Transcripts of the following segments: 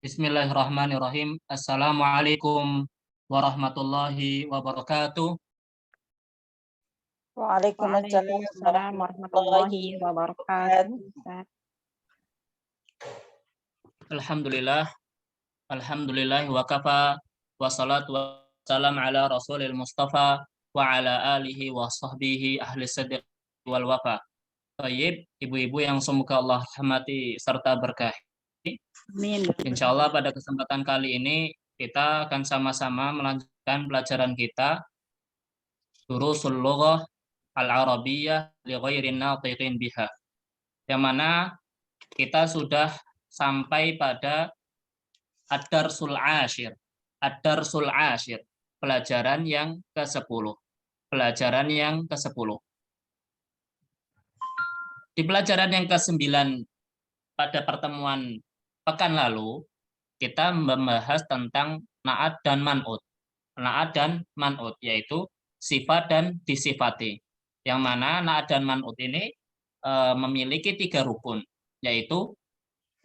Bismillahirrahmanirrahim. Assalamualaikum warahmatullahi wabarakatuh. Waalaikumsalam Waalaikumsalam warahmatullahi wabarakatuh. Ustaz. Alhamdulillah, alhamdulillah wa kafa wassalatu wassalam ala rasulil mustafa wa ala alihi wa sahbihi ahli sidq wal wafa. Baik, ibu-ibu yang semoga Allah rahmati serta berkahi. Amin. Insya Allah pada kesempatan kali ini kita akan sama-sama melanjutkan pelajaran kita Durusul Lughah Al-Arabiyyah li ghairin natiqin biha. Yang mana kita sudah sampai pada Ad-Darsul Ashir. Ad-Darsul Ashir, pelajaran yang ke-10. Pelajaran yang ke-10. Di pelajaran yang ke-9 pada pertemuan pekan lalu, kita membahas tentang na'at dan man'ut. Na'at dan man'ut, yaitu sifat dan disifati. Yang mana na'at dan man'ut ini memiliki 3 rukun, yaitu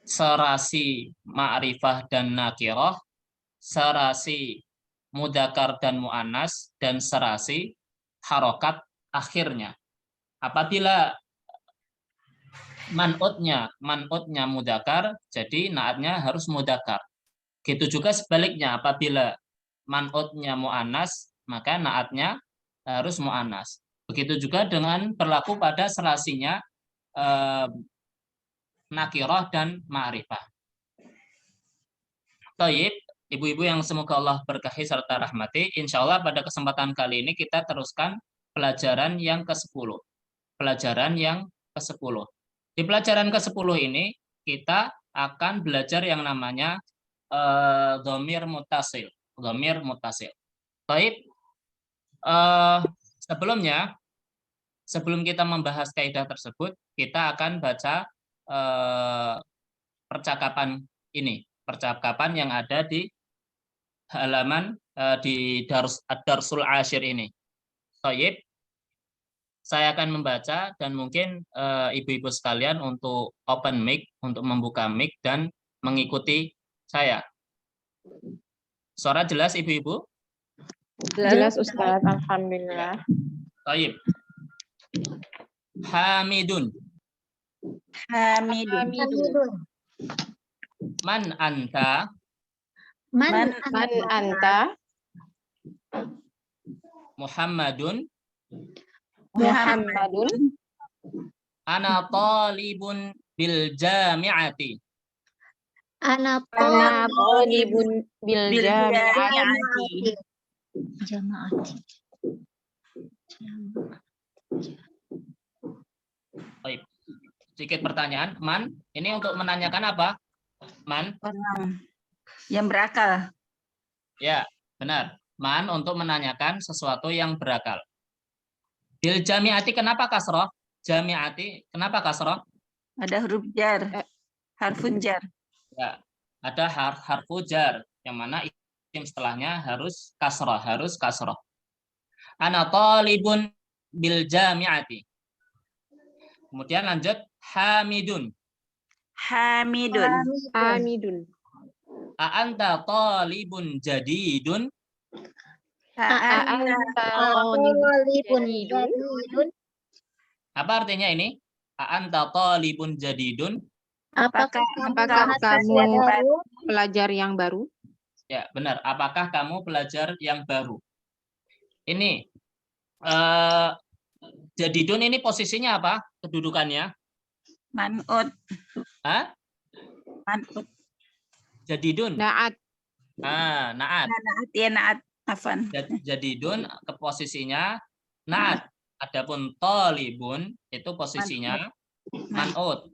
serasi ma'rifah dan nakirah, serasi mudakar dan mu'anas, dan serasi harokat akhirnya. Apabila man'utnya mudakar, jadi na'atnya harus mudakar. Gitu juga sebaliknya, apabila man'utnya mu'anas, maka na'atnya harus mu'anas. Begitu juga dengan berlaku pada serasinya nakirah dan ma'rifah. Taib, ibu-ibu yang semoga Allah berkahi serta rahmati, insya Allah pada kesempatan kali ini kita teruskan pelajaran yang ke-10. Pelajaran yang ke-10. Di pelajaran ke-10 ini kita akan belajar yang namanya dhamir muttasil. Dhamir muttasil. Taib, sebelum kita membahas kaidah tersebut, kita akan baca percakapan ini, percakapan yang ada di halaman di Darsul Ashir ini. Taib, saya akan membaca dan mungkin ibu-ibu sekalian untuk open mic, untuk membuka mic dan mengikuti saya. Suara jelas ibu-ibu? Jelas Ustaz, alhamdulillah. Taib. Hamidun. Hamidun. Man anta? Man anta? Muhammadun. Muhammadun. Ana talibun bil jami'ati. Ana talibun bil jami'ati. Baik. Sedikit pertanyaan, Man, ini untuk menanyakan apa? Man? Orang yang berakal. Ya, benar. Man untuk menanyakan sesuatu yang berakal. Bil jami'ati kenapa kasroh? Jami'ati kenapa kasroh? Ada huruf jar. Harfun jar. Ya, ada harfu jar yang mana isim setelahnya harus kasroh. Ana talibun bil jami'ati. Kemudian lanjut hamidun. Hamidun. A'anta talibun jadidun. Apa artinya ini? A'anta talibun jadidun. Apakah kamu pelajar yang baru? Ya, benar. Apakah kamu pelajar yang baru? Ini jadidun ini posisinya apa? Kedudukannya? Man'ut. Hah? Man'ut. Jadidun. Na'at. Na'at. Na'at ya na'at. Afan. Jadidun ke posisinya na'at. Adapun talibun itu posisinya man'ut.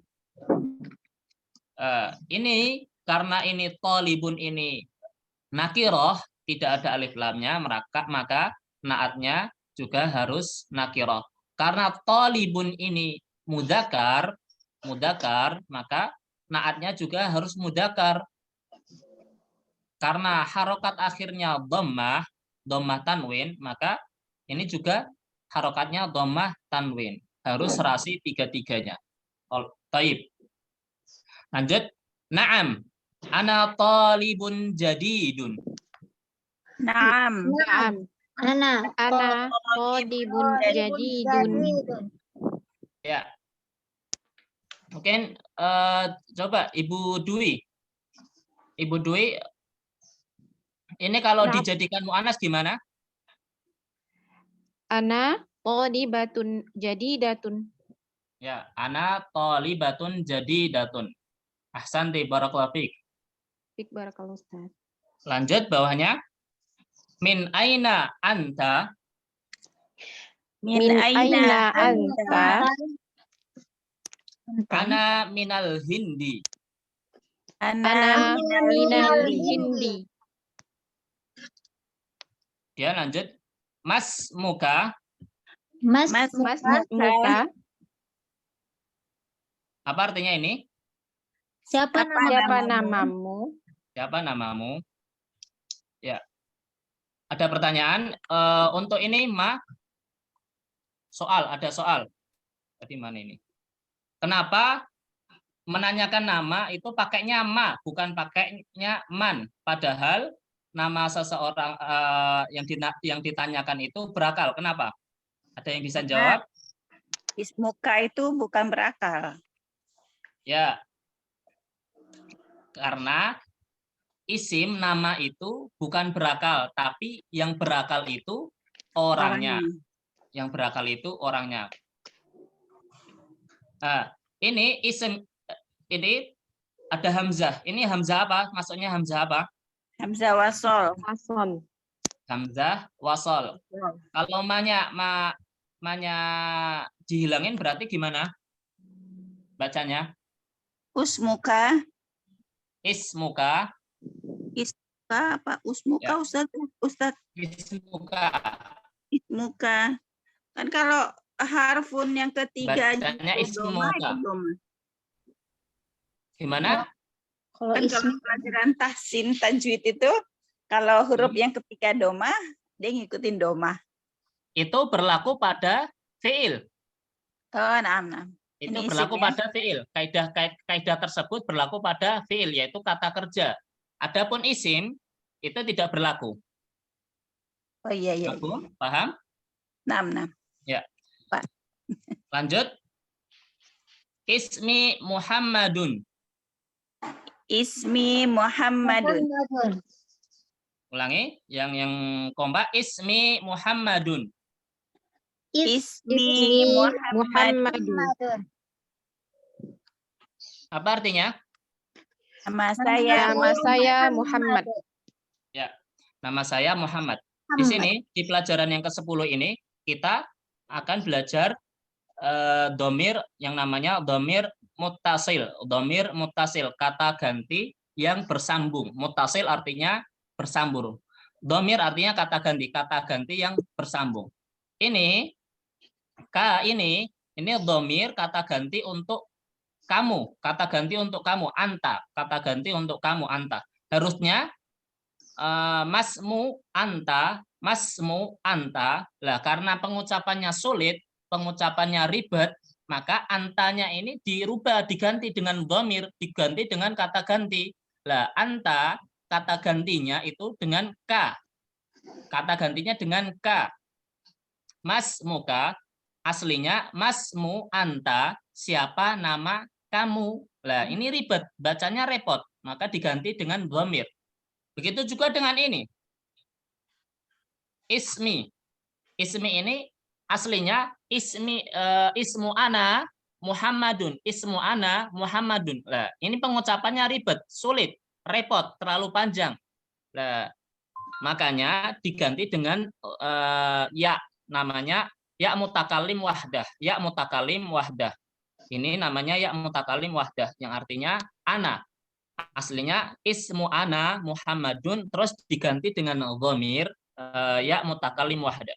Ini karena ini talibun ini nakiroh, tidak ada alif lamnya, maka naatnya juga harus nakiroh. Karena talibun ini mudakar, maka naatnya juga harus mudakar. Karena harokat akhirnya dhammah tanwin, maka ini juga harokatnya dhammah tanwin. Harus serasi tiga-tiganya. Taib. Lanjut. Na'am. Ana talibun jadidun. Naam. Naam. Ana thalibun jadidun. Ya. Mungkin coba Ibu Dwi. Ibu Dwi, ini kalau Naam. dijadikan mu'anas gimana? Ana thalibatun jadidatun. Ya, ana thalibatun jadidatun. Ahsanti barakallahu fiik. Fik barakallahu Ustaz. Lanjut bawahnya. Min aina anta? Min aina anta? Ana minal hindi. Ana minal hindi. Ya, lanjut. Mas muka. Mas muka. Apa artinya ini? Siapa namamu? Siapa namamu? Ya. Ada pertanyaan untuk ini, ada soal. Tadi mana ini? Kenapa menanyakan nama itu pakainya ma, bukan pakainya man? Padahal nama seseorang yang ditanyakan itu berakal. Kenapa? Ada yang bisa jawab? Ismuka itu bukan berakal. Ya. Karena isim nama itu bukan berakal, tapi yang berakal itu orangnya. Yang berakal itu orangnya. Nah, ini isim, ini ada hamzah. Ini hamzah apa? Maksudnya hamzah apa? Hamzah wasol. Hamzah wasol. Kalau manya dihilangin berarti gimana? Bacanya? Usmuka. Ismuka. Ismuka apa? Usmuka, Ya. Ustaz. Ismuka. Ismuka. Kan kalau harfun yang ketiga Bacanya itu doma, ismuka. itu doma. Gimana? Kan kalau pelajaran tahsin tajwid itu kalau huruf yang ketiga doma, dia ngikutin doma. Itu berlaku pada fiil. Oh, nah. Itu Ini berlaku isim, ya? pada fiil. Kaidah tersebut berlaku pada fiil, yaitu kata kerja. Adapun isim itu tidak berlaku. Oh iya. Paham? Nah. Ya. Pak. Lanjut. Ismi Muhammadun. Ismi Muhammadun. Ulangi, yang kompak. Ismi Muhammadun. Ismi Muhammadun. Apa artinya? Nama saya Muhammad. Ya, nama saya Muhammad. Di sini, di pelajaran yang ke-10 ini, kita akan belajar domir yang namanya domir muttasil. Domir muttasil, kata ganti yang bersambung. Muttasil artinya bersambung. Domir artinya kata ganti yang bersambung. Ini domir kata ganti untuk kamu, kata ganti untuk kamu, anta, kata ganti untuk kamu, anta. Harusnya masmu anta. Lah karena pengucapannya sulit, pengucapannya ribet, maka antanya ini dirubah, diganti dengan dhamir, diganti dengan kata ganti. Lah anta, kata gantinya itu dengan ka. Kata gantinya dengan ka. Masmuka, aslinya masmu anta, siapa nama kamu. Lah ini ribet, bacanya repot, maka diganti dengan dhamir. Begitu juga dengan ini. Ismi ini aslinya ismu ana Muhammadun. Ismu ana Muhammadun. Lah, ini pengucapannya ribet, sulit, repot, terlalu panjang. Lah, makanya diganti dengan ya, namanya ya mutakalim wahdah. Ya mutakalim wahdah. Ini namanya ya mutakalim wahdah yang artinya ana. Aslinya ismu ana Muhammadun, terus diganti dengan dhamir ya mutakalim wahda.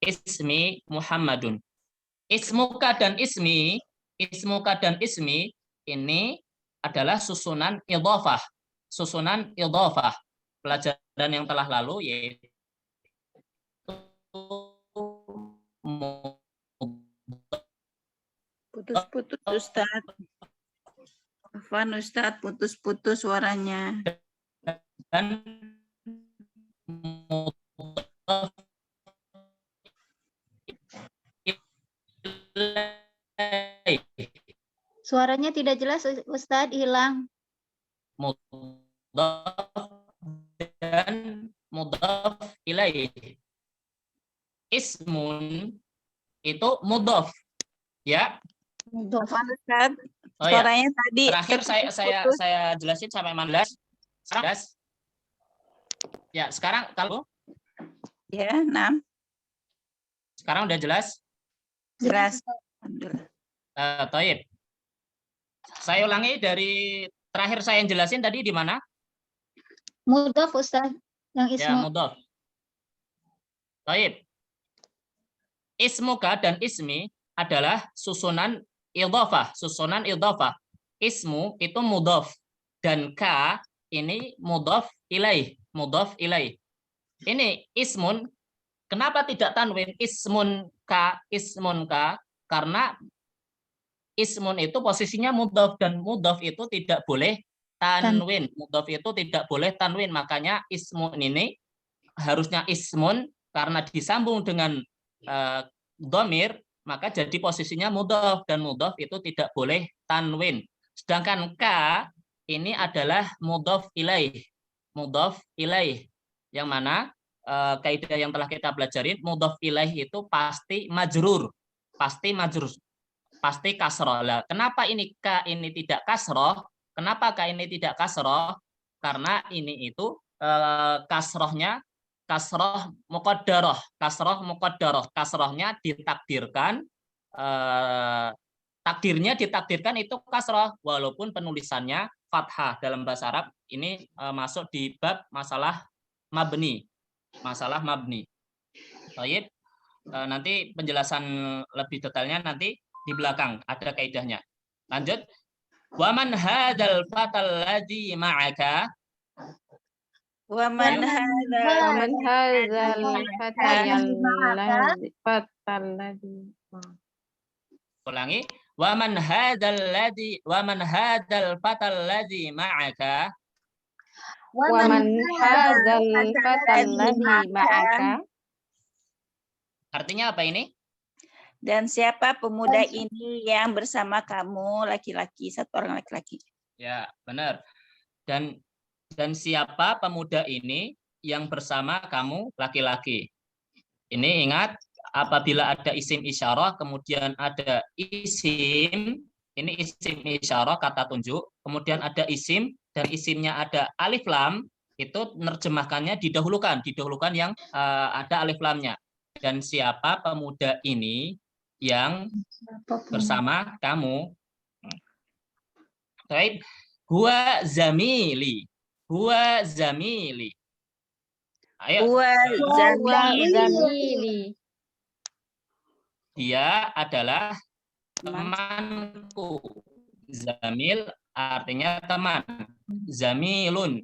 Ismi Muhammadun. Ismuka dan ismi ini adalah susunan idhofah. Susunan idhofah. Pelajaran yang telah lalu yaitu putus-putus Ustaz. Afwan Ustadz, putus-putus suaranya. Dan mudhaf ilaih. Suaranya tidak jelas, Ustadz, hilang. Mudhaf dan mudhaf ilaih. Ismun itu mudhaf, ya. Mudhaf. Afwan Ustadz, Oh ya, suaranya tadi terakhir terputus-putus. saya jelasin sampai mana? Sekarang, ya, sekarang kalau Ya, 6. sekarang udah jelas? Jelas. Alhamdulillah. Taib. Saya ulangi dari terakhir saya jelasin tadi di mana? Mudhaf, Ustadz. Yang Ya, ismu. mudhaf. Taib. Ismuka dan ismi adalah susunan idhofah, susunan idhofah. Ismu itu mudhaf dan ka ini mudhaf ilaih, mudhaf ilaih. Ini ismun, kenapa tidak tanwin? Ismun ka, karena ismun itu posisinya mudhaf dan mudhaf itu tidak boleh tanwin. Mudhaf itu tidak boleh tanwin, makanya ismun ini harusnya ismun karena disambung dengan dhamir, maka jadi posisinya mudhaf dan mudhaf itu tidak boleh tanwin. Sedangkan ka ini adalah mudhaf ilaih. Mudhaf ilaih. Yang mana kaidah yang telah kita pelajarin, mudhaf ilaih itu pasti majrur. Pasti majrur. Pasti kasroh. Lah, kenapa ini ka ini tidak kasroh? Kenapa ka ini tidak kasroh? Karena ini itu kasrohnya kasroh muqaddarah, kasrohnya ditakdirkan, takdirnya ditakdirkan itu kasroh walaupun penulisannya fathah. Dalam bahasa Arab ini masuk di bab masalah mabni, Baik, nanti penjelasan lebih detailnya nanti di belakang ada kaidahnya. Lanjut. Wa man hadzal fatal ladzi ma'aka. Waman Waman hadzal fatayal ladzi. Ulangi. Waman hadzal fatal ladzi ma'aka. Waman hadzal fatal ladzi ma'aka. Artinya apa ini? Dan siapa pemuda ini yang bersama kamu, laki-laki, satu orang laki-laki. Ya, benar. Dan siapa pemuda ini yang bersama kamu laki-laki? Ini ingat, apabila ada isim isyarah, kemudian ada isim, ini isim isyarah, kata tunjuk, kemudian ada isim, dan isimnya ada alif lam, itu nerjemahkannya didahulukan yang ada alif lamnya. Dan siapa pemuda ini yang bersama kamu? Baik, huwa zamili. Ayo. Huwa zamili. Dia adalah temanku. Zamil artinya teman. Zamilun.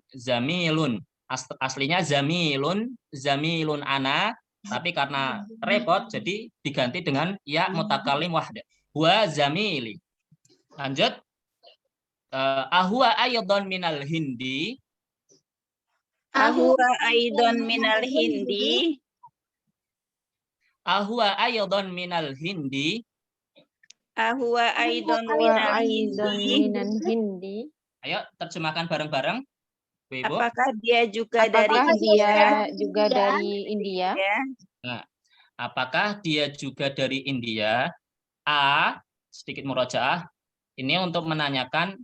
Aslinya zamilun ana, tapi karena repot jadi diganti dengan ya mutakalim wahda. Huwa zamili. Lanjut. Ahwa ayyadun minal hindi. Ahwa aidon minal hindi. Ahwa ayyadun minal hindi. Ahwa aidon minal hindi. Ayo terjemahkan bareng-bareng. Ibu. Apakah dia juga Apakah dari dia juga dari India? Nah, apakah dia juga dari India? A, sedikit murojaah. Ini untuk menanyakan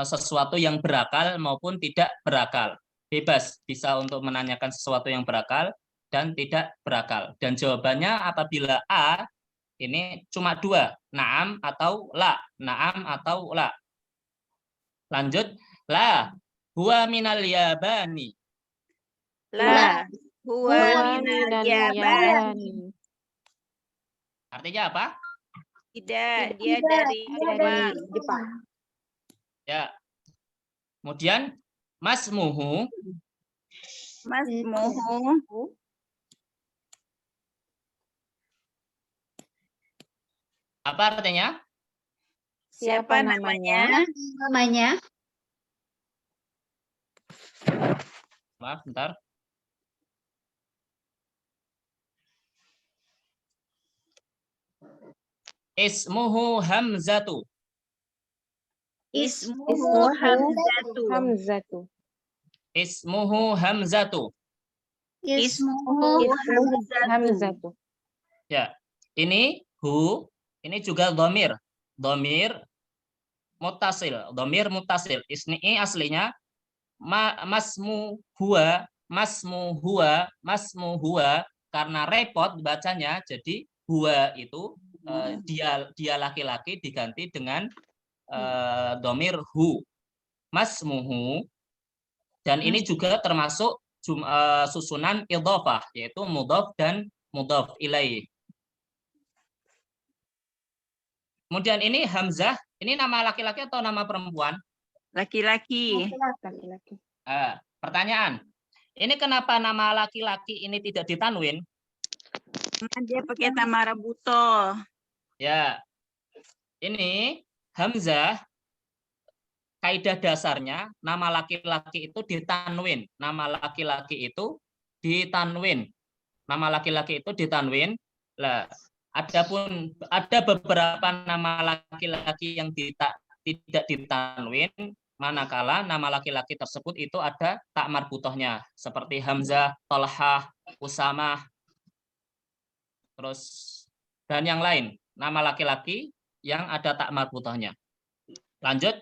sesuatu yang berakal maupun tidak berakal. Bebas, bisa untuk menanyakan sesuatu yang berakal dan tidak berakal. Dan jawabannya apabila A, ini cuma dua, na'am atau la. Lanjut, la, huwa minal yabani. La, huwa minal yabani. Artinya apa? Tidak, dia dari Jepang. Ya. Kemudian masmuhu. Apa artinya? Siapa namanya? Namanya. Maaf, bentar. Ismuhu Hamzatu. Ismuhu Hamzatu. Hamzatu. Ismuhu Hamzatu. Ismuhu Hamzatu. Hamzatu. Ya, ini hu, ini juga domir. Domir mutasil. Domir mutasil. Ini aslinya masmu huwa, masmu huwa, masmu huwa. Karena repot bacanya, jadi huwa itu dia laki-laki diganti dengan domir hu. Masmuhu. Dan ini juga termasuk susunan idhofah, yaitu mudhof dan mudhof ilaih. Kemudian ini Hamzah, ini nama laki-laki atau nama perempuan? Laki-laki. Laki-laki. Pertanyaan, ini kenapa nama laki-laki ini tidak ditanwin? Karena dia pakai tamara buto. Ya, ini Hamzah, kaidah dasarnya nama laki-laki itu ditanwin. Nama laki-laki itu ditanwin. Nama laki-laki itu ditanwin. Lah, adapun ada beberapa nama laki-laki yang tidak ditanwin, manakala nama laki-laki tersebut itu ada tak marbutohnya, seperti Hamzah, Tolhah, Usamah, terus dan yang lain. Nama laki-laki yang ada tak marbutohnya. Lanjut.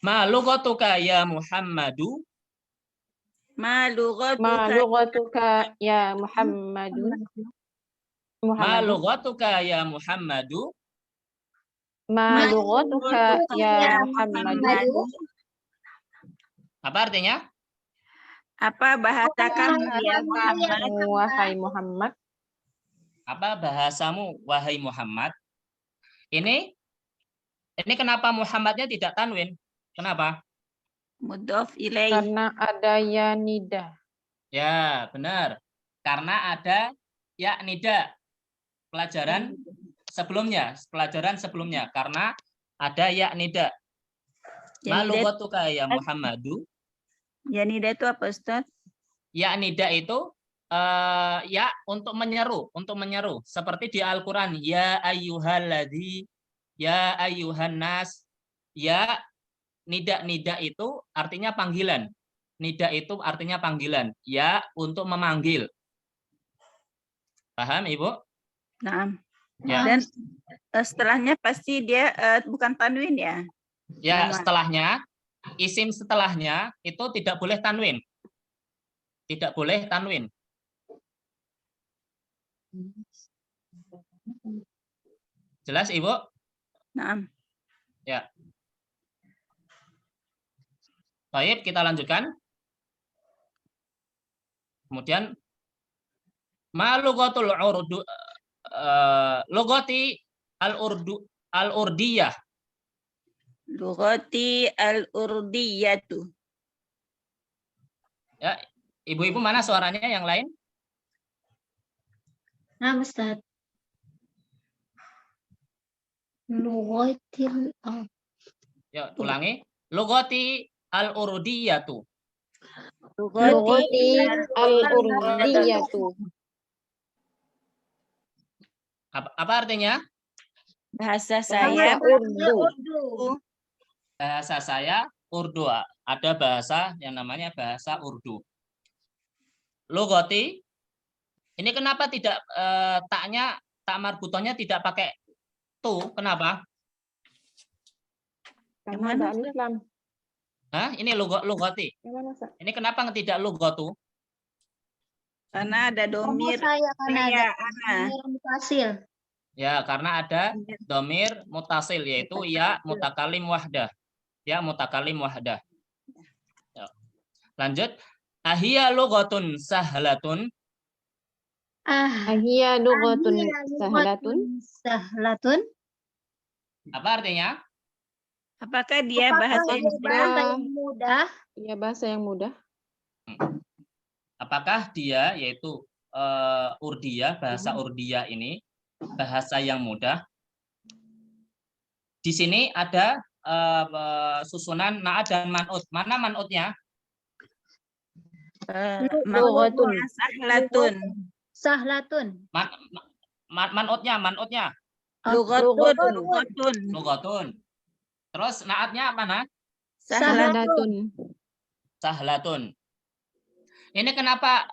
Ma lughatuka ya Muhammadu. Ma Ma lughatuka lughatuka ya Muhammadu. Ma lughatuka ya Muhammadu. Ma lughatuka ya Muhammadu. Apa artinya? Apa bahasa kamu ya Muhammad? Wahai Muhammad. Apa bahasamu wahai Muhammad? Ini kenapa Muhammadnya tidak tanwin? Kenapa? Mudhof ilaih. Karena ada ya nida. Ya, benar. Karena ada ya nida. Pelajaran sebelumnya. Karena ada ya nida. Ma lughatuka ya Muhammadu. Ya nida itu apa, Ustaz? Ya nida itu ya untuk menyeru, seperti di Al-Qur'an, ya ayyuhalladzi, ya ayyuhan nas. Ya, nida itu artinya panggilan. Nida itu artinya panggilan. Ya, untuk memanggil. Paham, Ibu? Nah. Ya. Dan setelahnya pasti dia bukan tanwin ya? Ya, Nama. setelahnya, isim setelahnya itu tidak boleh tanwin. Tidak boleh tanwin. Jelas, Ibu? Nah. Ya. Baik, kita lanjutkan. Kemudian ma lughatul urdu lughati al-urdiyah. Lughati al-urdiyatu. Ya, ibu-ibu mana suaranya yang lain? Nah, Ustaz. Lughatil Ya, ulangi. Lughati al-urdiyatu. Lughati al-urdiyatu. Apa artinya? Bahasa saya Urdu. Bahasa saya Urdu. Ada bahasa yang namanya bahasa Urdu. Lughati. Ini kenapa tidak taknya, tak marbutohnya tidak pakai tu? Kenapa? Karena ada alif lam. Hah? Ini lughati. Ini kenapa tidak lughatu? karena ada domir saya karena ada ana. domir mutasil. Ya, karena ada domir mutasil, yaitu ya mutakalim wahdah. Ya mutakalim wahdah. Ya. Lanjut. Ahia lughatun sahlatun. Ahia lughatun sahlatun. Apa artinya? Apakah dia bahasa yang mudah? Ya, bahasa yang mudah. Apakah dia, yaitu Urdiyah, bahasa Urdiyah ini bahasa yang mudah? di sini ada susunan na'at dan man'ut. Mana man'utnya? Lughatun. Sahlatun. Sahlatun. Man'utnya. Lughatun. Lughatun. Terus na'atnya mana? Sahlatun. Sahlatun. Ini kenapa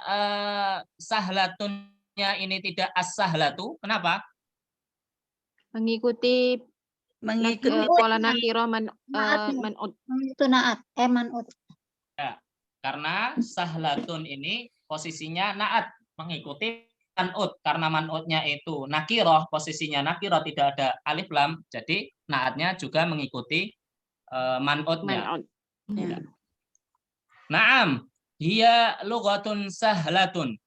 sahlatunnya ini tidak as-sahlatu? Kenapa? Mengikuti pola nakirah man'ut. Itu naat. Man'ut. Ya, karena sahlatun ini posisinya na'at, mengikuti man'ut. Karena man'utnya itu nakirah, posisinya nakirah, tidak ada alif lam, jadi na'atnya juga mengikuti man'utnya. Ya. Naam, hiya lughatun sahlatun.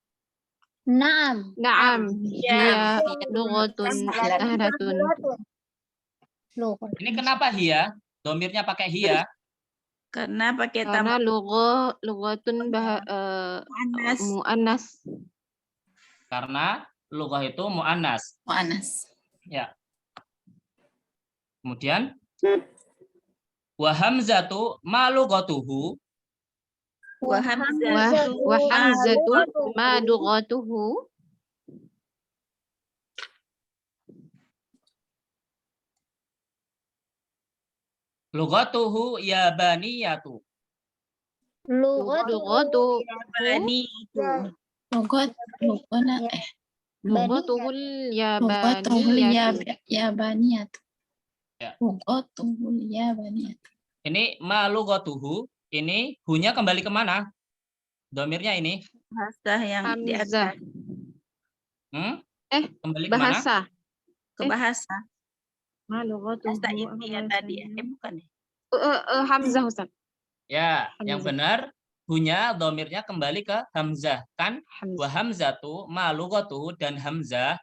Naam. Na'am. Hiya lughatun sahlatun. Ini kenapa hiya? Domirnya pakai hiya. Karena pakai Karena tambah lughatun muannas. muannas. Karena lughah itu muannas. Ya. Kemudian wa hamzatu ma lughatuhu. Wa Wa hamzatu ma lughatuhu. Lughatuhu yabaniyatu. Lughatuhu Bani itu. Lughatuhul yabaniyatu. Ya. Ini ma lughatuhu, ini hunya kembali kemana? Domirnya ini. Bahasa yang di Hamzah. atas. Kembali kemana? Bahasa. Ke bahasa. Ma lughatuhu. Bahasa ini ya tadi. Bukan ya? Hamzah Ustaz. Ya, yang Hamzah. benar hunya domirnya kembali ke hamzah kan? Wa Hamzah. hamzatu ma lughatuhu, dan hamzah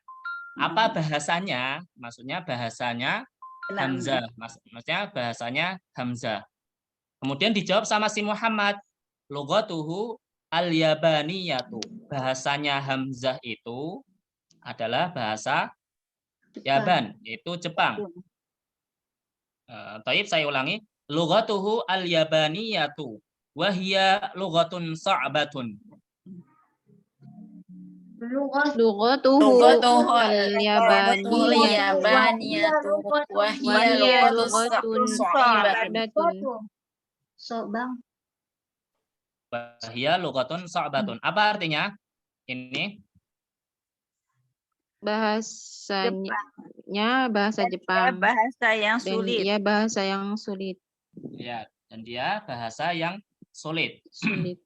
apa bahasanya? Maksudnya bahasanya hamzah. Maksudnya bahasanya hamzah. Kemudian dijawab sama si Muhammad, lughatuhu al-yabaniyatu. Bahasanya hamzah itu adalah bahasa Yaban, yaitu Jepang. Taib, saya ulangi. Lughatuhu al-yabaniyatu wa hiya lughatun sa'batun. Lughatuhu al-yabaniyatu wa hiya lughatun sa'batun. Sobang. Wa hiya lughatun sa'batun. Apa artinya? Ini Bahasanya bahasa Jepang. Bahasa yang Dan sulit. dia bahasa yang sulit. ya, dan dia bahasa yang sulit. Sulit.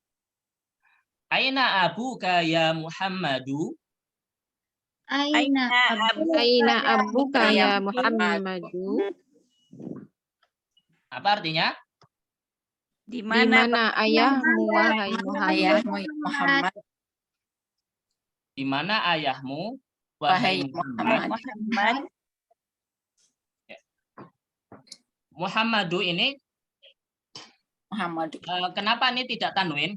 Aina abuka ya Muhammadu? Aina Aina abuka ya Muhammadu? Apa artinya? Di Di mana mana ayahmu wahai Muhammad? Di mana ayahmu wahai Muhammad? Muhammad? Muhammadu ini kenapa ini tidak tanwin?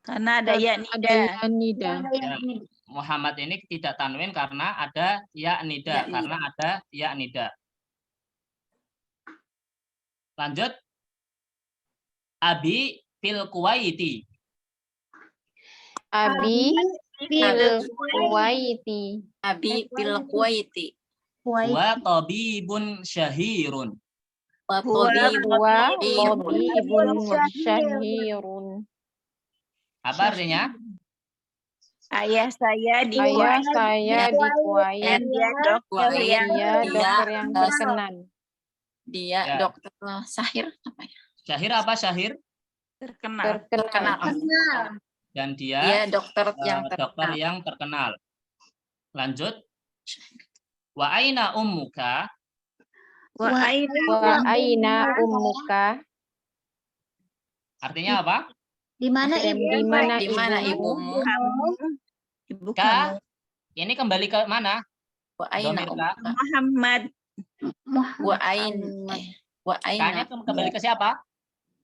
Karena ada ya Ada nida. Ya, Muhammad ini tidak tanwin karena ada ya nida, karena ada ya nida. Lanjut. Abi fil Kuwaiti. Abi fil Kuwaiti. Wa tabibun syahirun. Wa tabibun syahirun. Apa artinya? Ayah saya di Ayah Kuwait. saya di Kuwait. Dia dokter yang Dokter yang terkenal. Ya. Dokter Syahir apa ya? Syahir apa Syahir? terkenal. Dan dia dokter dokter yang terkenal. Lanjut. Wa aina ummuka? Wa Aina ummuka? Artinya apa? Di mana Di mana ibumu? Ibu Ka, kamu. ini kembali ke mana? Wa aina Domir ka. Muhammad. Kanya kembali ke siapa?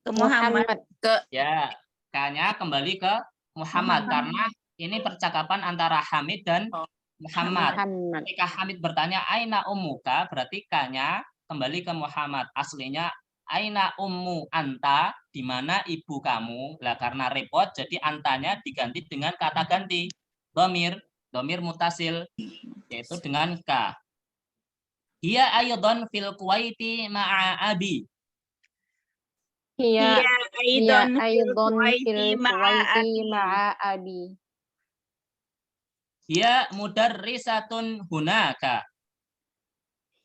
Ke Muhammad. Ya, kanya kembali ke Muhammad karena ini percakapan antara Hamid dan Muhammad. Ketika Hamid bertanya aina ummuka, berarti kanya kembali ke Muhammad. Aslinya aina ummu anta, di mana ibu kamu. Lah karena repot jadi antanya diganti dengan kata ganti domir mutasil, yaitu dengan ka. Hiya aydon fil Kuwaiti ma'a abi. Hiya Hiya hiya aidon fil aidon Kuwaiti fil ma'a Kuwaiti abi. ma'a abi. Hiya mudarrisatun hunaka.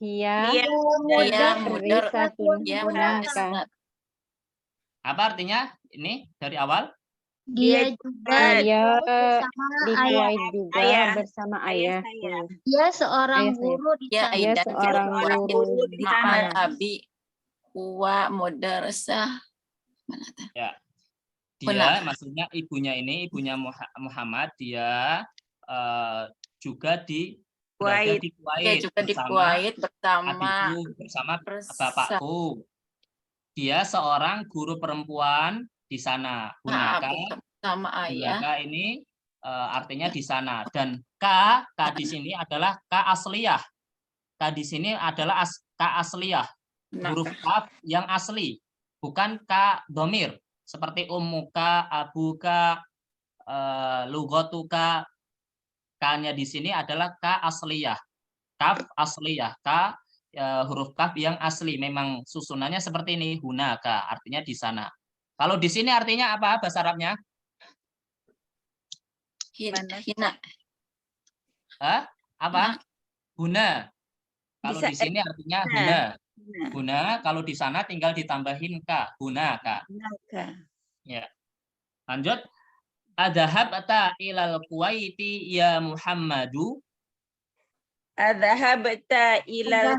Hiya Hiya mudarrisatun Ya hunaka. Apa artinya ini dari awal? Dia juga Dia bersama di ayah. Kuwait juga ayah. bersama Ayah ayahku. saya. Dia seorang Ayah saya. guru di Ya sana. Dia Aidan seorang Seorang guru guru di di sana. sana. Abi wa mudarsah. Mana tuh? Ya. Dia Benar. maksudnya ibunya Muhammad, dia juga berada Kuwait. di Dia Kuwait juga di bersama Kuwait bersama adikku, bersama bapakku. Dia seorang guru perempuan di sana. Hunaka, sama ayah. hunaka ini artinya di sana. Dan k di sini adalah k asliyah. K di sini adalah k asliyah. Huruf kaf yang asli, bukan k domir. Seperti ummuka, abuka, lugotuka. K-nya di sini adalah k asliyah. Kaf asliyah. K huruf kaf yang asli. Memang susunannya seperti ini. Hunaka, artinya di sana. Kalau di sini artinya apa bahasa Arabnya? Hina. Hah? Apa? Huna. Kalau Bisa, di sini artinya nah. huna. Nah, Huna, kalau di sana tinggal ditambahin ka. Hunaka. hunaka. Ya. Lanjut. Adhabta ilal Kuwaiti ya Muhammadu. Adhabta ilal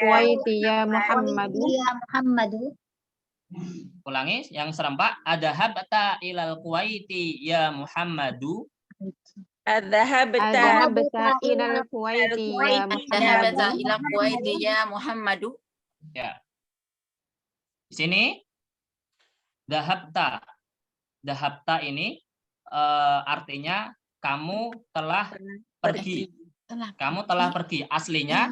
Kuwaiti ya Muhammadu. Ya Muhammadu. Ulangi yang serempak. Adhabta ilal Kuwaiti ya Muhammadu. Adhabta Adhabta ilal Kuwaiti ya Dhahabta Muhammadu. ila Kuwaiti ya Muhammadu. Ya. Di sini dahabta. Dahabta ini artinya kamu telah pergi. Kamu telah pergi. Aslinya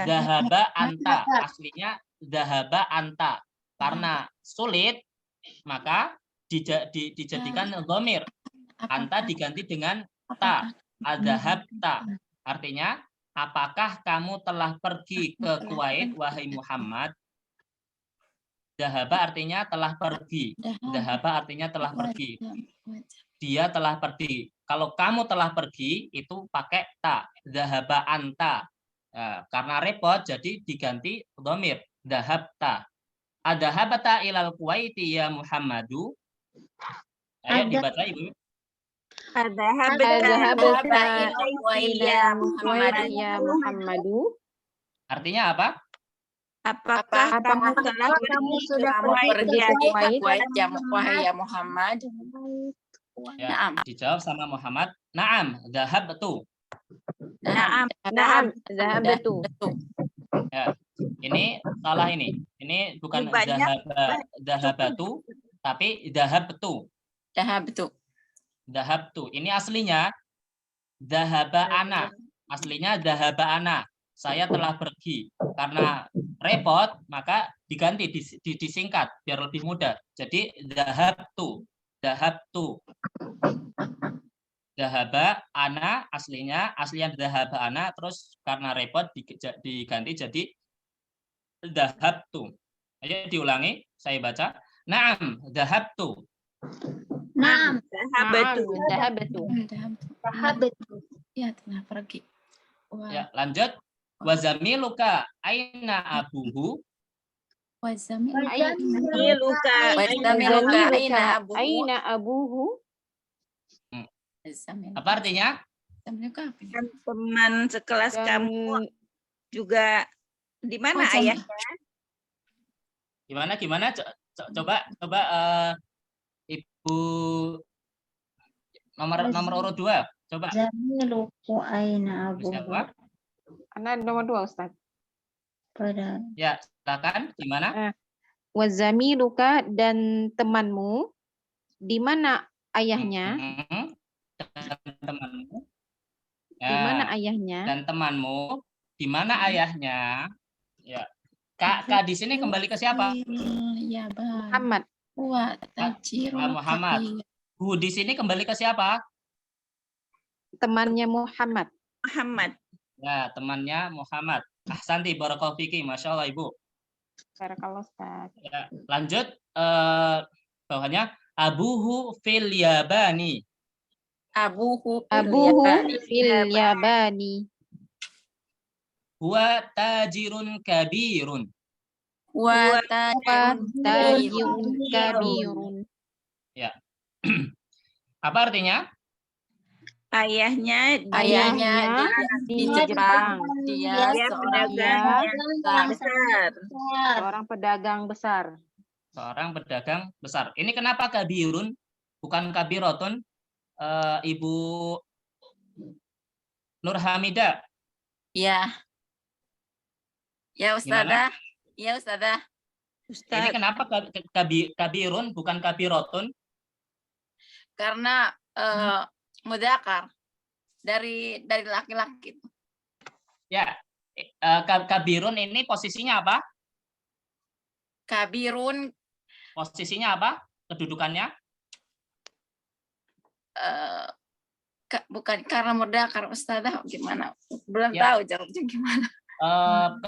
dahaba anta. Aslinya dahaba anta. Karena sulit maka dijadikan dhamir. Anta diganti dengan ta. Adhabta. Artinya apakah kamu telah pergi ke Kuwait wahai Muhammad? Dahaba artinya telah pergi. Dahaba artinya telah pergi. Dia telah pergi. Kalau kamu telah pergi itu pakai ta. Dahaba anta. Karena repot jadi diganti dhamir. Dahabta. Adhabta ilal Kuwaiti ya Muhammadu. Ayo dibaca Ibu. Adhabta Adhabta ya Kuwaiti ya Muhammadu. Artinya apa? Apakah kamu telah kamu pergi sudah ke Kuwait pergi ya ke Kuwait? Kuwait ya wahai ya Muhammad? Ya, Naam. dijawab sama Muhammad. Naam, dahabtu. Naam. Na'am, dhahabtu. Ya, ini salah ini. Ini bukan Ini banyak. dahabatu, tapi dahabtu. Dhahabtu. Dahabtu. Ini aslinya dahaba ana. Aslinya dahaba ana. Saya telah pergi. Karena repot, maka diganti, disingkat biar lebih mudah. Jadi dahabtu. Dahabtu. Dahaba ana aslinya dahaba ana, terus karena repot diganti jadi dahabtu. Ayo diulangi, saya baca. Naam, dahabtu. Naam. Dahabtu. Dhahabtu. Dhahabtu. Ya telah pergi. Wah. Ya, lanjut. Wazamiluka aina abuhu. Wazamiluka aina abuhu. Aina abuhu. Apa artinya? Wazamiluka apa? Dan teman sekelas kamu juga di mana Wazam- ayahnya? Gimana? Coba Ibu nomor urut 2. Coba. Zamiluku aina abu. Siapa? Karena nomor 2 Ustaz. Pada Ya, silakan. Gimana? Wazamiluka dan temanmu di mana ayahnya? Dan temanmu. Di mana Ya, ayahnya? dan temanmu Di mana ayahnya? Ya. Kak di sini kembali ke siapa? Ya, Bang. Muhammad. Wa tajirul Muhammad. kabir. Bu di sini kembali ke siapa? Temannya Muhammad. Muhammad. Ya, temannya Muhammad. Ahsanti barakallahu fiki, Masya Allah Ibu. Barakallah Ustaz. Ya, lanjut bawahnya abuhu fil yabani. Abuhu Abuhu fil fil yabani. Huwa tajirun kabirun. wa Tajirun kabirun. Ya. Apa artinya? Ayahnya Ayahnya di di Jepang. Dia Dia seorang pedagang besar. seorang pedagang besar. Seorang pedagang besar. Ini kenapa kabirun bukan kabirotun? Ibu Nur Hamida. Ya. Ya, Ustazah. Ya, Ustazah. Ini Ustaz, kenapa kabirun bukan kabirotun? Karena mudzakkar dari laki-laki. Ya, kabirun ini posisinya apa? Kabirun Posisinya apa? Kedudukannya? bukan karena mudzakkar, Ustazah, gimana? Belum Ya. tahu jawabnya gimana.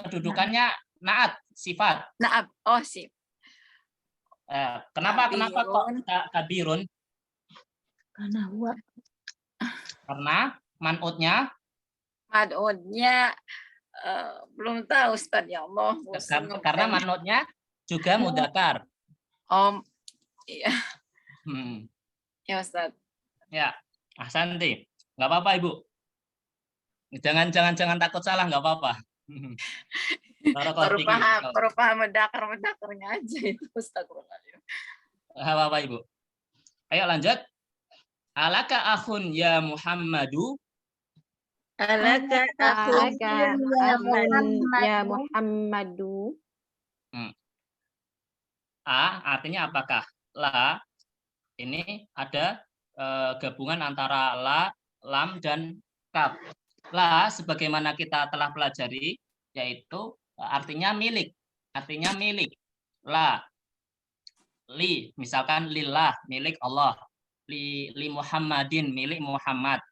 Kedudukannya naat, sifat. Nah, oh sih. Kenapa kok Kabirun. kabirun? Karena huwa. Karena man'utnya Mad'udnya belum tahu, Ustaz, ya Allah. karena man'utnya juga mudzakkar. Iya, ya Ustaz. Ya, ahsanti. Nggak apa-apa, Ibu. Jangan takut salah, nggak apa-apa. Baru paham mudzakkar-mudzakarnya aja itu, Ustaz. Nggak apa-apa, Ibu. Ayo lanjut. Alaka akhun ya Muhammadu. alaka aku Ya Muhammadu. Artinya apakah? La, ini ada gabungan antara la, lam, dan kaf. La, sebagaimana kita telah pelajari, yaitu artinya milik. Artinya milik. La, li, misalkan lillah, milik Allah. Li Muhammadin, milik Muhammad.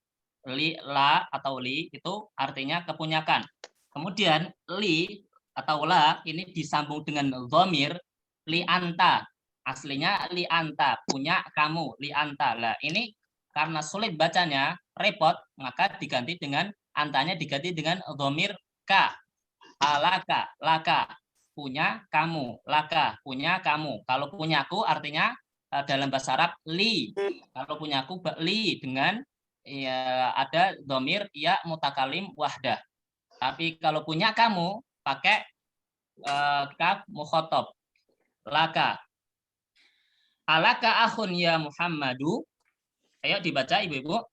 Li, la, atau li, itu artinya kepunyakan. Kemudian, li, atau la, ini disambung dengan dhamir, li anta. Aslinya li anta, punya kamu, li anta. Lah, ini karena sulit bacanya, repot, maka diganti dengan antanya diganti dengan dhamir ka. Alaka, laka, punya kamu, laka, punya kamu. Kalau punyaku artinya dalam bahasa Arab li. Kalau punyaku li dengan ya, ada dhamir ya mutakalim wahdah. Tapi kalau punya kamu pakai kaf mukhatab. Laka. Alaka akhun ya Muhammadu. Ayo dibaca Ibu-ibu.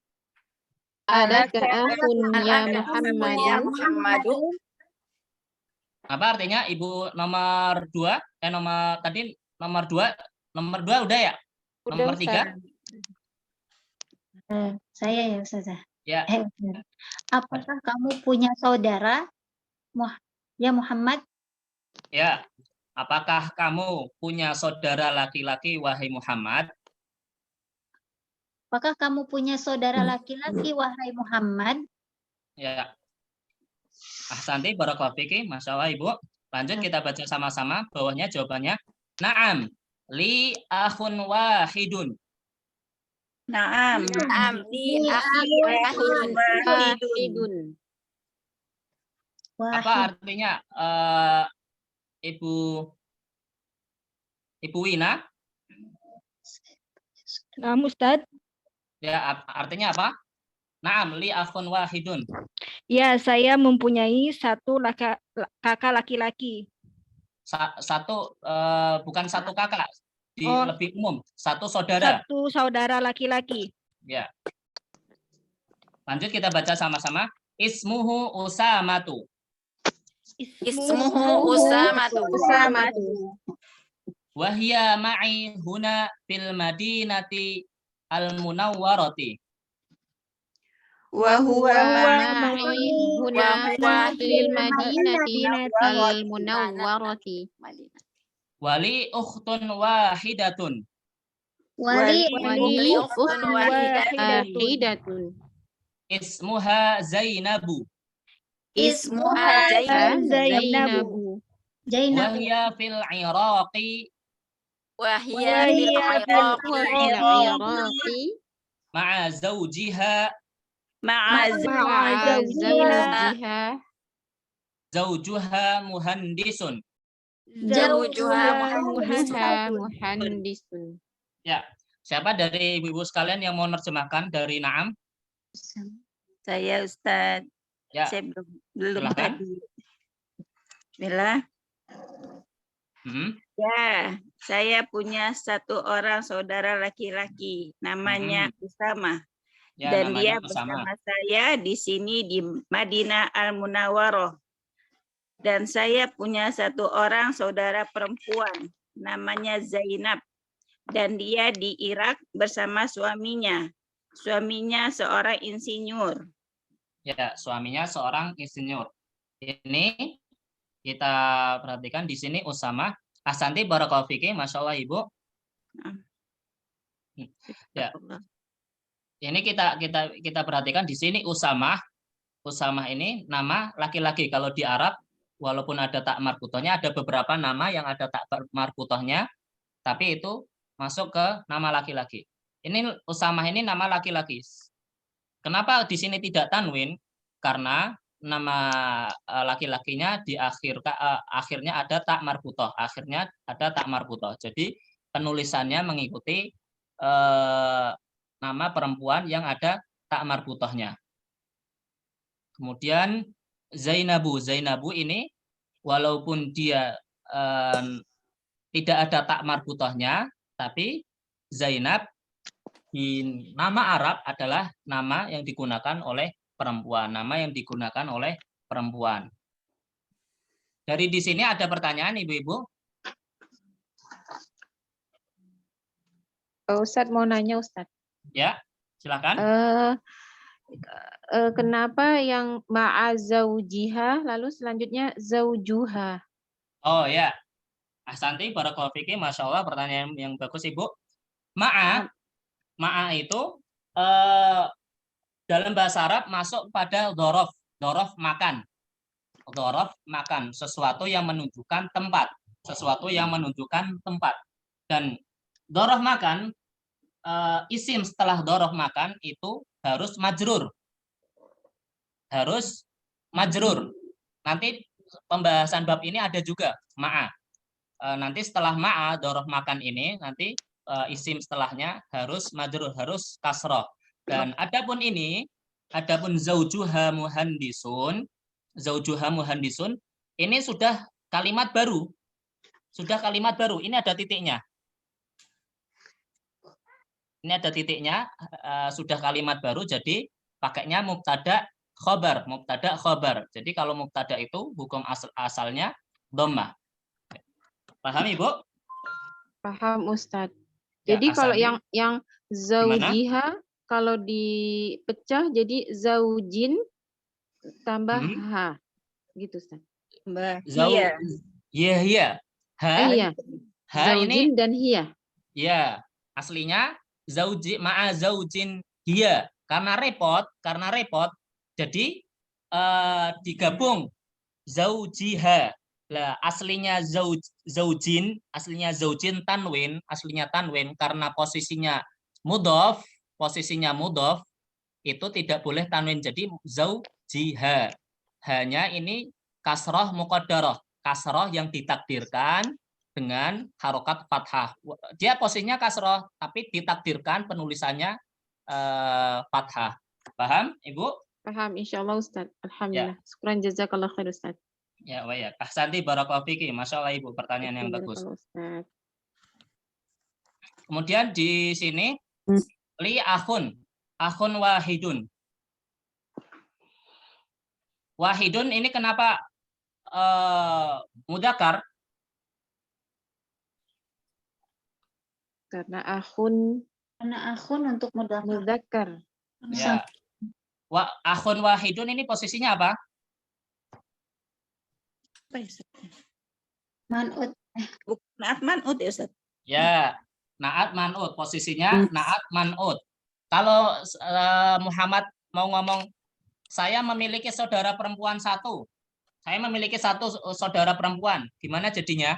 Alaka akhun ya Ya Muhammadu. Muhammadu. Apa artinya Ibu nomor 2? Nomor 2 udah ya? Nomor 3? Saya ya Ustazah. Ya. Apakah kamu punya saudara? Ya Muhammad. Ya. Apakah kamu punya saudara laki-laki wahai Muhammad? Apakah kamu punya saudara laki-laki wahai Muhammad? Ya. Ahsanti barakallahu fiki, Masya Allah Ibu. Lanjut kita baca sama-sama. Bawahnya jawabannya. Naam. Li akhun wahidun. Naam. Li akhun Wahidun. Apa artinya Ibu Wina? Nah, Ustaz. Ya, artinya apa? Naam li akhun wahidun. Ya, saya mempunyai satu kakak laki-laki. Bukan satu kakak, Oh. lebih umum, satu saudara. Satu saudara laki-laki. Ya. Lanjut kita baca sama-sama. Ismuhu Usamatu. Ismuhu Usamatu. Wahia ma'i huna fil madinati al-munawwarati. Wa huwa ma'i huna fil madinati al-munawwarati. Wali ukhtun wahidatun. Wali Wali ukhtun wahidatun. Ismuha Zainabu. Ismuha Zainabu. Zainabu. Zainab. Wahya fil Iraqi Wahia Wahia bil Wa fil Iraqi Iraqi ma'a zawjiha. Ma'a ma'a zawjiha. Zawjuha muhandisun. Zawjuha Zawjuha muhandisun. Ya, siapa dari ibu-ibu sekalian yang mau nerjemahkan dari Naam? Saya Ustaz. Ya, Saya belum silakan. tadi. Bismillah. Hmm, Ya, saya punya satu orang saudara laki-laki, namanya Usama. ya, Dan dia namanya Usama. bersama saya di sini di Madinah Al-Munawwaroh. Dan saya punya satu orang saudara perempuan, namanya Zainab. Dan dia di Irak bersama suaminya. Suaminya seorang insinyur. Ya, suaminya seorang insinyur. Ini kita perhatikan di sini Usama. Ahsanti barakallahu fiki, Masya Allah Ibu. Ya, ini kita perhatikan di sini Usama. Usama ini nama laki-laki. Kalau di Arab, walaupun ada tak marbutohnya, ada beberapa nama yang ada tak marbutohnya, tapi itu masuk ke nama laki-laki. Ini Usama ini nama laki-laki. Kenapa di sini tidak tanwin? Karena nama laki-lakinya di akhirnya ada tak marbutoh. Akhirnya ada tak marbutoh. Jadi penulisannya mengikuti nama perempuan yang ada tak marbutohnya. Kemudian Zainabu. Zainabu ini walaupun dia tidak ada tak marbutohnya, tapi Zainab di nama Arab adalah nama yang digunakan oleh perempuan. Nama yang digunakan oleh perempuan. Dari di sini ada pertanyaan Ibu-ibu? Ustadz mau nanya Ustadz. Ya, silakan. Kenapa yang ma'a zawjiha lalu selanjutnya zawjuha? Oh ya, Ahsanti barakallahu fiki, Masya Allah, pertanyaan yang bagus Ibu. Ma'a itu dalam bahasa Arab masuk pada dhorof. Dhorof makan. Dhorof makan, sesuatu yang menunjukkan tempat. Sesuatu yang menunjukkan tempat. Dan dhorof makan, isim setelah dhorof makan itu harus majrur. Harus majrur. Nanti pembahasan bab ini ada juga ma'a. Nanti setelah ma'a dhorof makan ini nanti isim setelahnya harus majrur, harus kasroh. Dan adapun zaujuha muhandisun, zaujuha muhandisun ini sudah kalimat baru. Sudah kalimat baru. Ini ada titiknya. Ini ada titiknya, sudah kalimat baru, jadi pakainya mubtada khobar, mubtada khobar. Jadi kalau mubtada itu hukum asalnya dhammah. Paham Ibu? Paham Ustadz. Ya, Jadi kalau Ahsanti. yang zaujiha kalau dipecah jadi zaujin tambah ha. Gitu Ustadz. Iya. Iya. Iya. Ha Zaujin ini dan hiya. ya, aslinya zauji ma'a zaujin hiya. Karena repot, jadi digabung zaujiha. Lah aslinya zaujin tanwin karena posisinya mudhof itu tidak boleh tanwin jadi zaujiha. Hanya ini kasroh muqaddarah, kasroh yang ditakdirkan dengan harokat fathah. Dia posisinya kasroh tapi ditakdirkan penulisannya fathah. Paham Ibu? Paham insyaallah Ustadz. Alhamdulillah. Syukran jazakallah khair Ustadz. Ya, baik. Ahsanti barakallahu fiki. Masya Allah Ibu, pertanyaan yang bagus. Kemudian di sini li akhun wahidun. Wahidun ini kenapa mudzakkar? Karena akhun untuk mudzakkar. Ya. Akhun wahidun ini posisinya apa? Apa ya, Ustaz? Man'ut. Naat man'ut ya Ustaz. Ya, naat man'ut. Posisinya naat man'ut. Kalau Muhammad mau ngomong, saya memiliki saudara perempuan satu. Saya memiliki satu saudara perempuan. Gimana jadinya?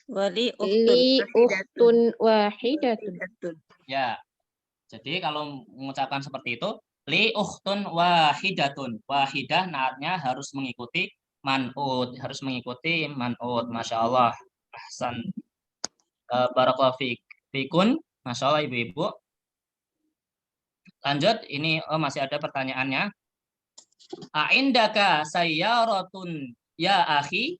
Wali Li uhtun ukhtun wahidatun. wahidatun. Ya, jadi kalau mengucapkan seperti itu, li ukhtun wahidatun. Wahidah naatnya harus mengikuti man'ut. Harus mengikuti man'ut. Masya Allah. Ahsan. Barakallahu fikun. Masya Allah ibu-ibu. Lanjut, ini masih ada pertanyaannya. A'indaka sayyaratun ya akhi?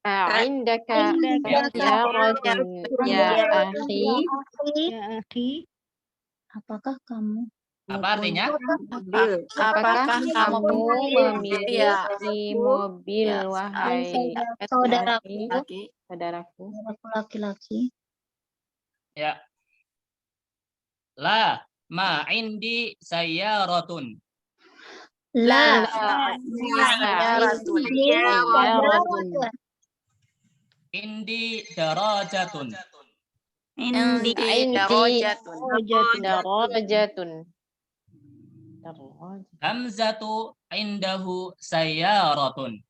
A'indaka sayyaratun ya akhi. Ya, akhi. Apakah kamu Apa artinya? Mobil. Apakah kamu memiliki mobil, Ya, wahai saudaraku Laki. saudaraku? laki-laki? Ya. La ma indi sayyaratun. La. Sayyaratun. Indi darajatun. Indi darajatun. Darajatun. Hamzatu indahu sayyaratun.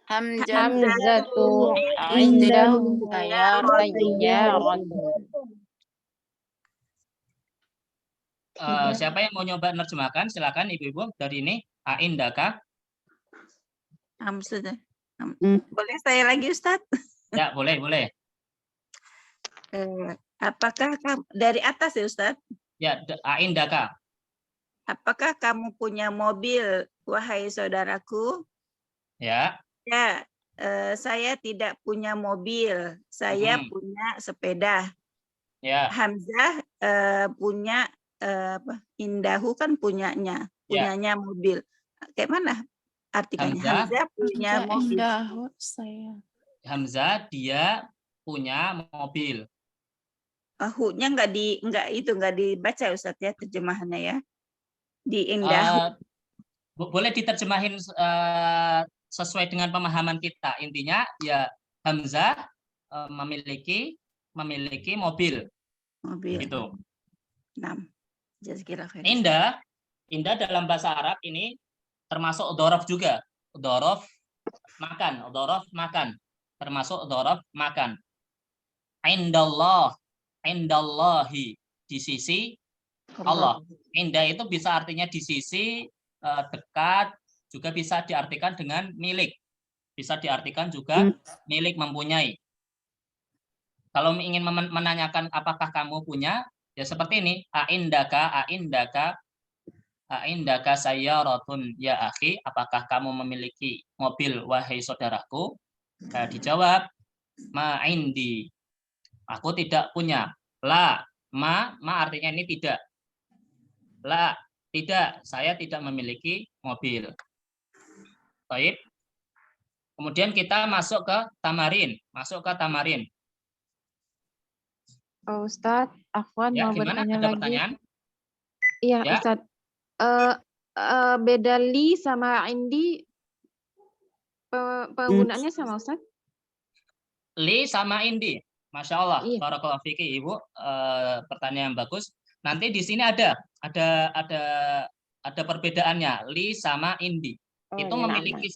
Hamzatu indahu sayyaratun. Siapa yang mau nyoba nerjemahkan? Silakan ibu-ibu dari ini. A'indaka. Sudah. Boleh saya lagi Ustaz? Ya, boleh. Apakah kamu dari atas ya Ustaz? Ya, a'indaka. Apakah kamu punya mobil, wahai saudaraku? Ya. Ya, saya tidak punya mobil. Saya punya sepeda. Ya. Hamzah punya Indahu kan punyanya mobil. Kayak mana artikelnya? Hamzah punya mobil. Hamzah dia punya mobil. Hu-nya nggak dibaca Ustaz ya terjemahannya ya. Di Indahu. Boleh diterjemahin sesuai dengan pemahaman kita. Intinya ya Hamzah memiliki mobil. Gitu. 6. Jazakillah khair. Indah dalam bahasa Arab ini termasuk dhorof juga. Dhorof makan. Termasuk dhorof makan. Indallahi di sisi Allah. Indah itu bisa artinya di sisi, dekat, juga bisa diartikan dengan milik. Bisa diartikan juga milik, mempunyai. Kalau ingin menanyakan apakah kamu punya, ya seperti ini. A'indaka sayyaratun ya akhi. Apakah kamu memiliki mobil, wahai saudaraku? Dijawab, ma indi. Aku tidak punya. La, ma artinya ini tidak. La, tidak. Saya tidak memiliki mobil. Baik. Kemudian kita masuk ke tamarin. Oh, Ustadz, Afwan Ya, mau gimana? bertanya Ada lagi. pertanyaan? Iya, Ya. Ustadz. Beda li sama indi penggunaannya sama, Ustadz? Li sama indi. Masya Allah. Iya. Barakallahu fiki, Ibu. Pertanyaan yang bagus. Nanti di sini ada perbedaannya. Li sama indi. Oh, Itu iya, memiliki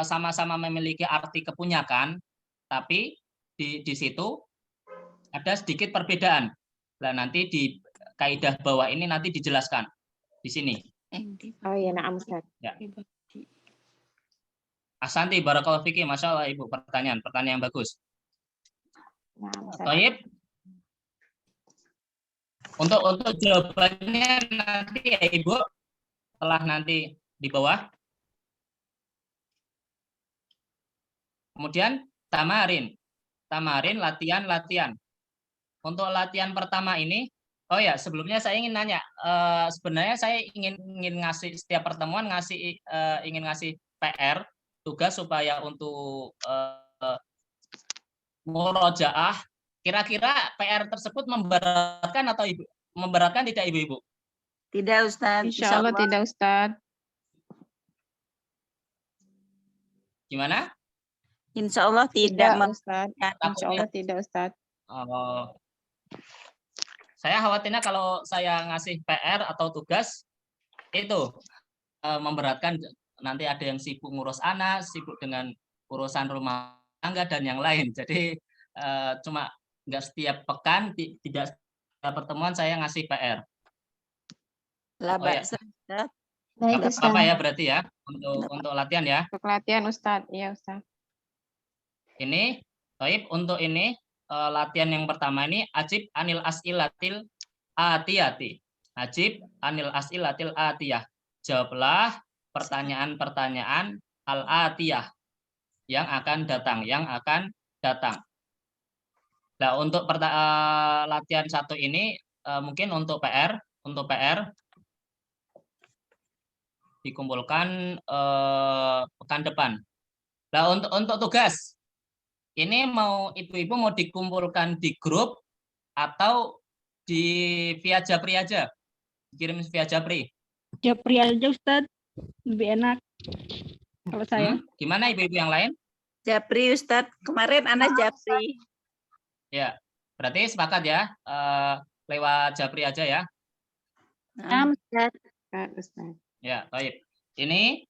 sama-sama memiliki arti kepunyakan, tapi di situ ada sedikit perbedaan. Nah, nanti di kaidah bawah ini nanti dijelaskan di sini. Oh iya, na'am Ustaz. Ya. Asanti, barakallahu fiki, Masya Allah Ibu. Pertanyaan yang bagus. Na'am Ustaz. Baik. Untuk jawabannya nanti ya Ibu, setelah nanti di bawah. Kemudian tamarin, latihan. Untuk latihan pertama ini, oh ya sebelumnya saya ingin nanya, sebenarnya saya ingin ngasih setiap pertemuan ingin ngasih PR, tugas supaya untuk murojaah. Kira-kira PR tersebut memberatkan atau memberatkan tidak Ibu-ibu? Tidak Ustaz. Insya Allah tidak Ustadz. Gimana? Insya Allah tidak. Tidak Ustadz. Insya Takutnya. Allah tidak Ustadz. Oh, saya khawatirnya kalau saya ngasih PR atau tugas itu memberatkan, nanti ada yang sibuk ngurus anak, sibuk dengan urusan rumah tangga dan yang lain. Jadi cuma nggak setiap pekan, tidak setiap pertemuan saya ngasih PR. La Oh, ya. ba'sa, Ustaz. Baik, Nggak Ustaz. apa-apa ya berarti ya untuk latihan ya. Untuk latihan Ustadz. Iya Ustadz. Ini, Taib, untuk ini latihan yang pertama ini ajib anil as'ilatil atiyati. Ajib anil as'ilatil atiyah. Jawablah pertanyaan-pertanyaan al-atiyah yang akan datang. Nah, untuk latihan satu ini mungkin untuk PR dikumpulkan pekan depan. Nah, untuk tugas ini ibu-ibu mau dikumpulkan di grup atau via Japri aja? Kirim via Japri. Japri aja Ustadz. Lebih enak. Kalau saya. Gimana ibu-ibu yang lain? Japri Ustaz. Kemarin Ana Japri. Ya, berarti sepakat ya. Lewat Japri aja ya. Nah, Ustaz. Ustadz. Ya, baik. Ini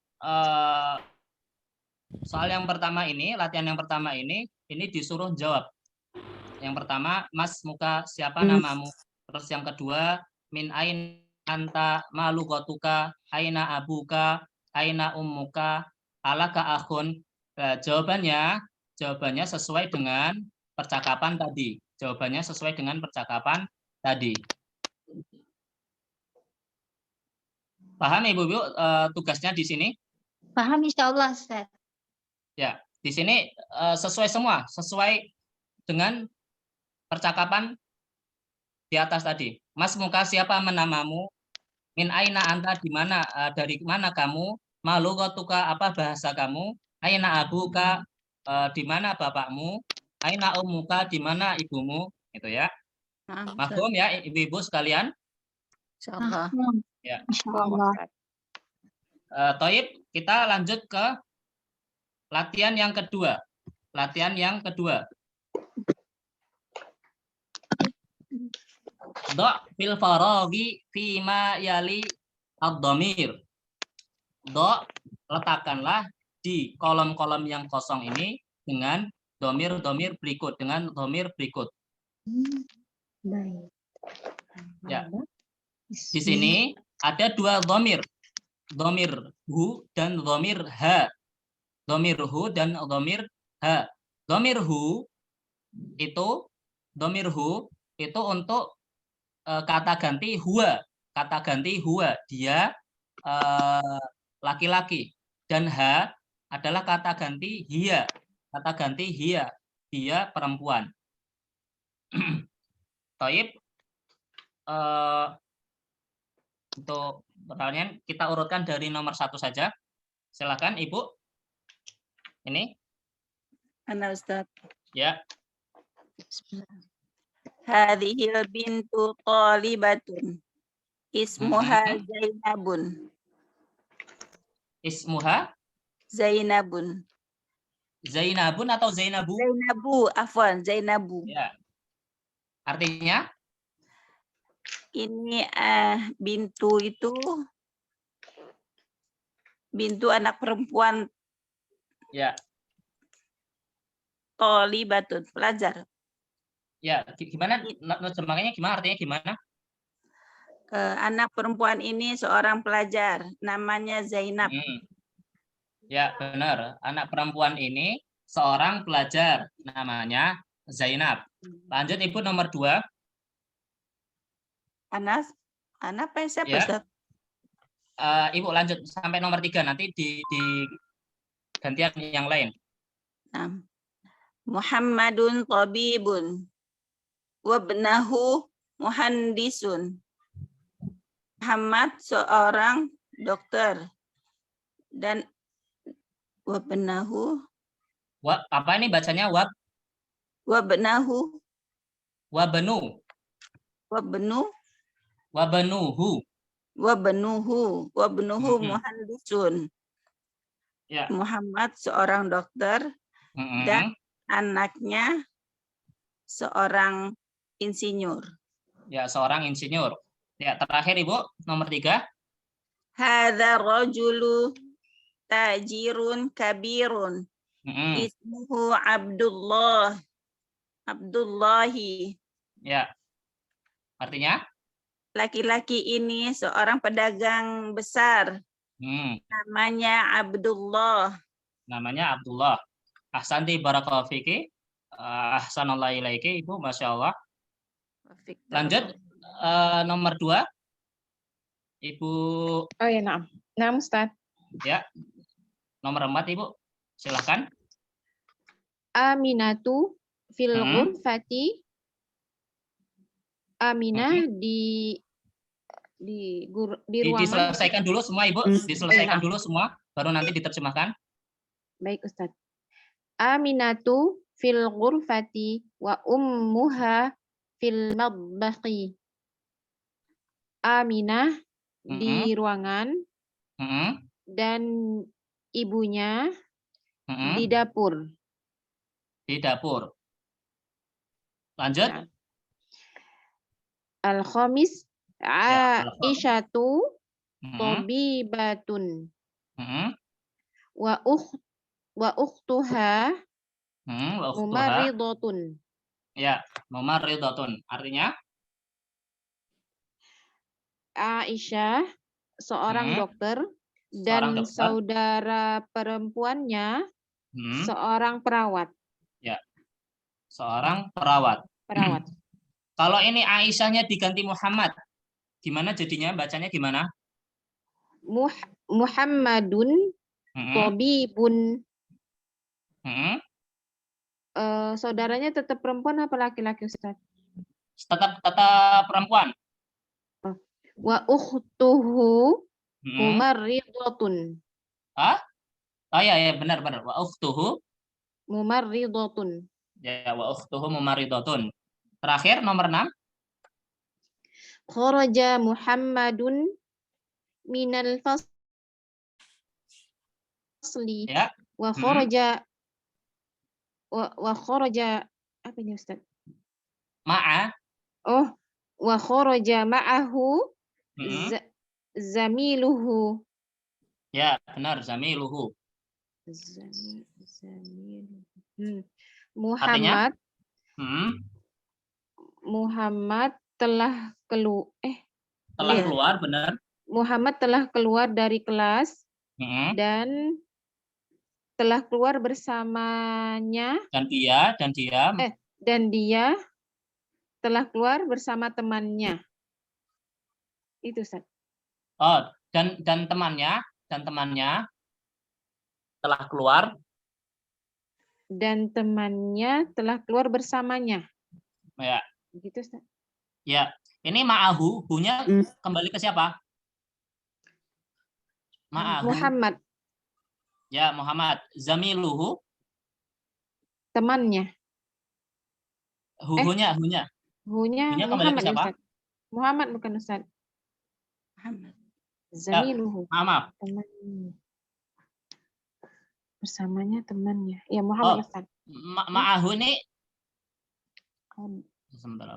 soal yang pertama ini, latihan yang pertama ini disuruh jawab. Yang pertama, Mas Muka, siapa namamu? Terus yang kedua, min ain anta malugotuka, aina abuka, aina ummuka, alaka akhun. Jawabannya sesuai dengan percakapan tadi. Paham Ibu-ibu tugasnya di sini? Paham insya Allah, Ustaz. Ya, di sini sesuai dengan percakapan di atas tadi. Mas Muka, siapa namamu? Min aina anta, di mana, dari mana kamu? Malu kotuka, apa bahasa kamu? Aina abuka, di mana bapakmu? Aina ummuka, di mana ibumu? Itu ya. Mahfum ya ibu-ibu sekalian? Insya Allah. Ya. Insya Allah. Toib, kita lanjut ke latihan yang kedua. Do fil faraghi fima yali ad-dhamir. Do, letakkanlah di kolom-kolom yang kosong ini dengan domir berikut. Baik. Ya. Di sini ada dua domir hu dan domir ha. Domir hu itu untuk kata ganti huwa. Dia laki-laki, dan ha adalah kata ganti hiya. Dia perempuan. Taib. Untuk pertanyaan kita urutkan dari nomor 1 saja. Silakan Ibu. Ini. Ana Ustaz. Ya. Hadhil bintu talibatun. Ismuha Zainabun. Ismuha Zainabun. Zainabun atau Zainabu? Zainabu. Ya. Artinya? Ini bintu itu anak perempuan. Ya. Talibatun, pelajar. Ya, gimana terjemahnya, artinya gimana? Anak perempuan ini seorang pelajar, namanya Zainab. Ya, benar. Anak perempuan ini seorang pelajar, namanya Zainab. Lanjut Ibu nomor 2. Anak apa siapa Ya. Ustaz? Ibu lanjut sampai nomor 3, nanti di gantian yang lain. Nah. Muhammadun tabibun wabnahu muhandisun. Muhammad seorang dokter dan wabnahu. Apa ini bacanya? Wabnahu. Wabnu. Wabanuhu. Wabnuhu Mhm. muhandisun. Ya. Muhammad seorang dokter dan Mhm. anaknya seorang insinyur. Ya, seorang insinyur. Ya, terakhir Ibu, nomor 3. Hadza rajulu tajirun kabirun. Mhm. Ismuhu Abdullah. Abdullahi. Ya. Artinya? Laki-laki ini seorang pedagang besar. Hmm. Namanya Abdullah. Namanya Abdullah. Ahsanti barakallahu fiki. Ahsanallahu ilaiki, Ibu, Masya Allah. Lanjut, nomor 2. Ibu, Oh ya, naam. Naam, Ustaz. ya. Nomor 4, Ibu. Silahkan. Aminatu fil Mhm. ghurfati. Aminah di ruangan. Diselesaikan dulu semua, Ibu. Diselesaikan dulu semua, baru nanti diterjemahkan. Baik, Ustaz. Aminatu fil ghurfati wa ummuha fil madbaqi. Aminah di ruangan Mhm. dan ibunya Mhm. di dapur. Di dapur. Lanjut. Nah. Al-khamis Ya, al-khamis. Aisyatu Mhm. tabibatun Mhm. wa ukhtuha Wa ukhtuha. mumarridatun. Ya, mumarridatun. Artinya? Aisyah seorang dokter Seorang dan dokter. saudara perempuannya seorang perawat. Ya. Seorang perawat. Kalau ini Aisyahnya diganti Muhammad, gimana jadinya? Bacanya gimana? Muhammadun tabibun. Saudaranya tetap perempuan apa laki-laki, Ustaz? Tetap perempuan. Wa ukhtuhu mumarridatun. Oh ya, benar. Wa ukhtuhu mumarridatun. Ya, wa ukhtuhu mumarridatun. Terakhir nomor 6. Kharaja Muhammadun minal fasli. Ya. Wa kharaja apa ini, Ustaz? Ma'a. Oh, wa kharaja ma'ahu zamiluhu. Ya, benar, zamiluhu. Muhammad. Artinya? Muhammad telah keluar, benar. Muhammad telah keluar dari kelas dan telah keluar bersamanya. Dan dia telah keluar bersama temannya. Itu, Ustaz. Oh, dan temannya telah keluar. Dan temannya telah keluar bersamanya. Ya. Gitu, Ustaz. Ya. Ini ma'ahu, hu-nya kembali ke siapa? Ma'ahu. Muhammad. Ya, Muhammad. Zamiluhu. Temannya. Hu-nya Hu-nya kembali ke Muhammad, siapa? Ustaz. Muhammad bukan, Ustaz. Muhammad. Zamiluhu. Maaf. Temannya. Bersamanya temannya. Ya, Muhammad, Ustaz. Ma'ahu ini sebentar,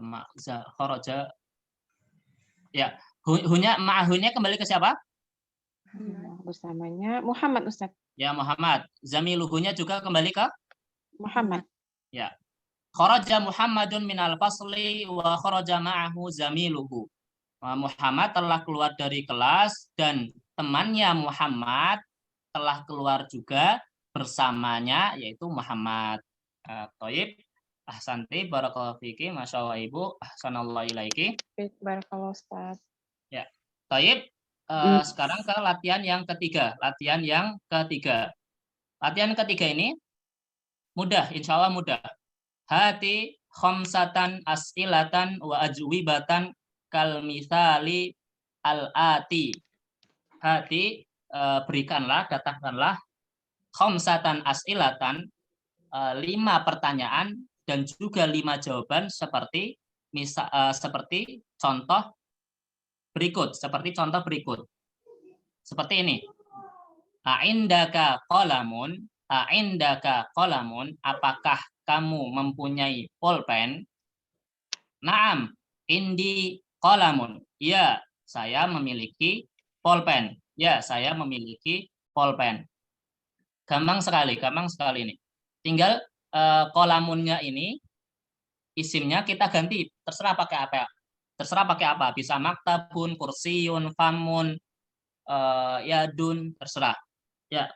kharaja. Ya, hu-nya ma'ahunya kembali ke siapa? Bersamanya Muhammad, Ustaz. Ya, Muhammad. Zamiluhunya juga kembali ke Muhammad. Ya. Kharaja Muhammadun minal fasli wa kharaja ma'ahu zamiluhu. Muhammad telah keluar dari kelas dan temannya Muhammad telah keluar juga bersamanya, yaitu Muhammad. Thayyib. Ahsanti barakallahu fiki. Masya Allah, Ibu. Ahsanallahu ilaiki. Barakallahu, Ustaz. Ya. Thayyib. Sekarang ke latihan yang ketiga. Latihan ketiga ini mudah, insya Allah mudah. Hati khamsatan as'ilatan wa ajwibatan kal misali al-ati. Hati berikanlah, datangkanlah khamsatan as'ilatan 5 pertanyaan dan juga 5 jawaban seperti contoh berikut, seperti contoh berikut. Seperti ini. A'indaka qalamun, apakah kamu mempunyai pulpen? Naam, indi qalamun. Ya, saya memiliki pulpen. Ya, saya memiliki pulpen. Gampang sekali ini. Tinggal kolamunnya ini, isimnya kita ganti. Terserah pakai apa. Bisa maktabun, kursiyun, famun, yadun, terserah. Ya,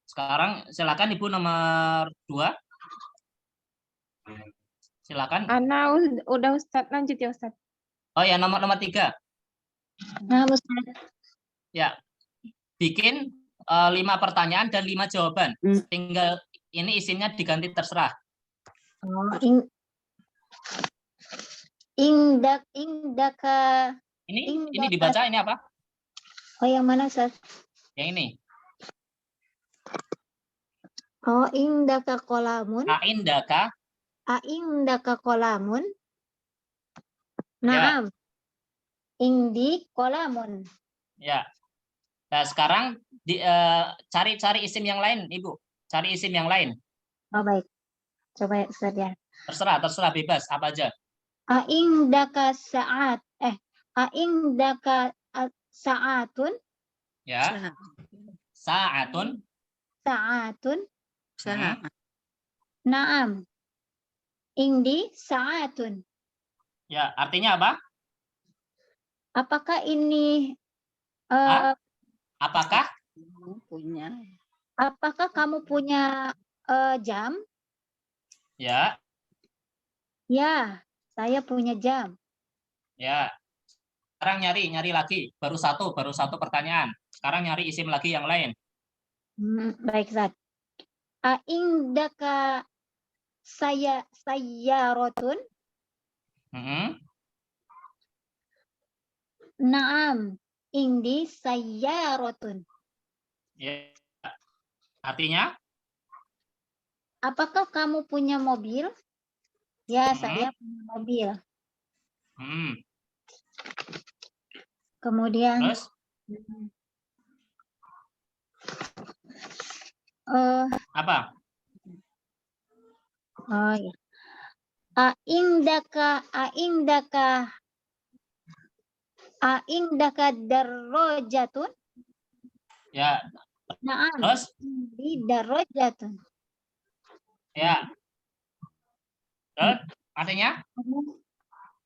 sekarang silakan Ibu nomor 2. Silakan. Ana udah Ustadz, lanjut ya Ustadz. Oh ya, nomor 3. Nah, Ustaz. Ya, bikin 5 pertanyaan dan 5 jawaban. Tinggal ini isimnya diganti terserah. Oh, indaka. Ini dibaca ini apa? Oh, yang mana, Ustaz? Yang ini. Oh, indaka qalamun. Indaka qalamun. Naam. Indi qalamun. Ya. Nah, sekarang cari isim yang lain, Ibu. Cari isim yang lain. Oh, baik. Coba ya, Ustaz ya. Terserah bebas apa aja. Indaka sa'at. Indaka sa'atun. Ya. Sa'atun. Naam. Indi sa'atun. Ya, artinya apa? Apakah ini Apakah? Apakah kamu punya jam? Ya. Ya, saya punya jam. Ya. Sekarang nyari lagi. Baru satu pertanyaan. Sekarang nyari isim lagi yang lain. Baik, Ustaz. Indaka sayyarotun. Naam, indi sayyarotun. Ya. Artinya? Apakah kamu punya mobil? Ya, saya punya mobil. Kemudian Terus? Apa? Oh ya. Aindaka darrojatun. Ya. Naam. Terus? Di darrojatun. Ya. Terus? Artinya?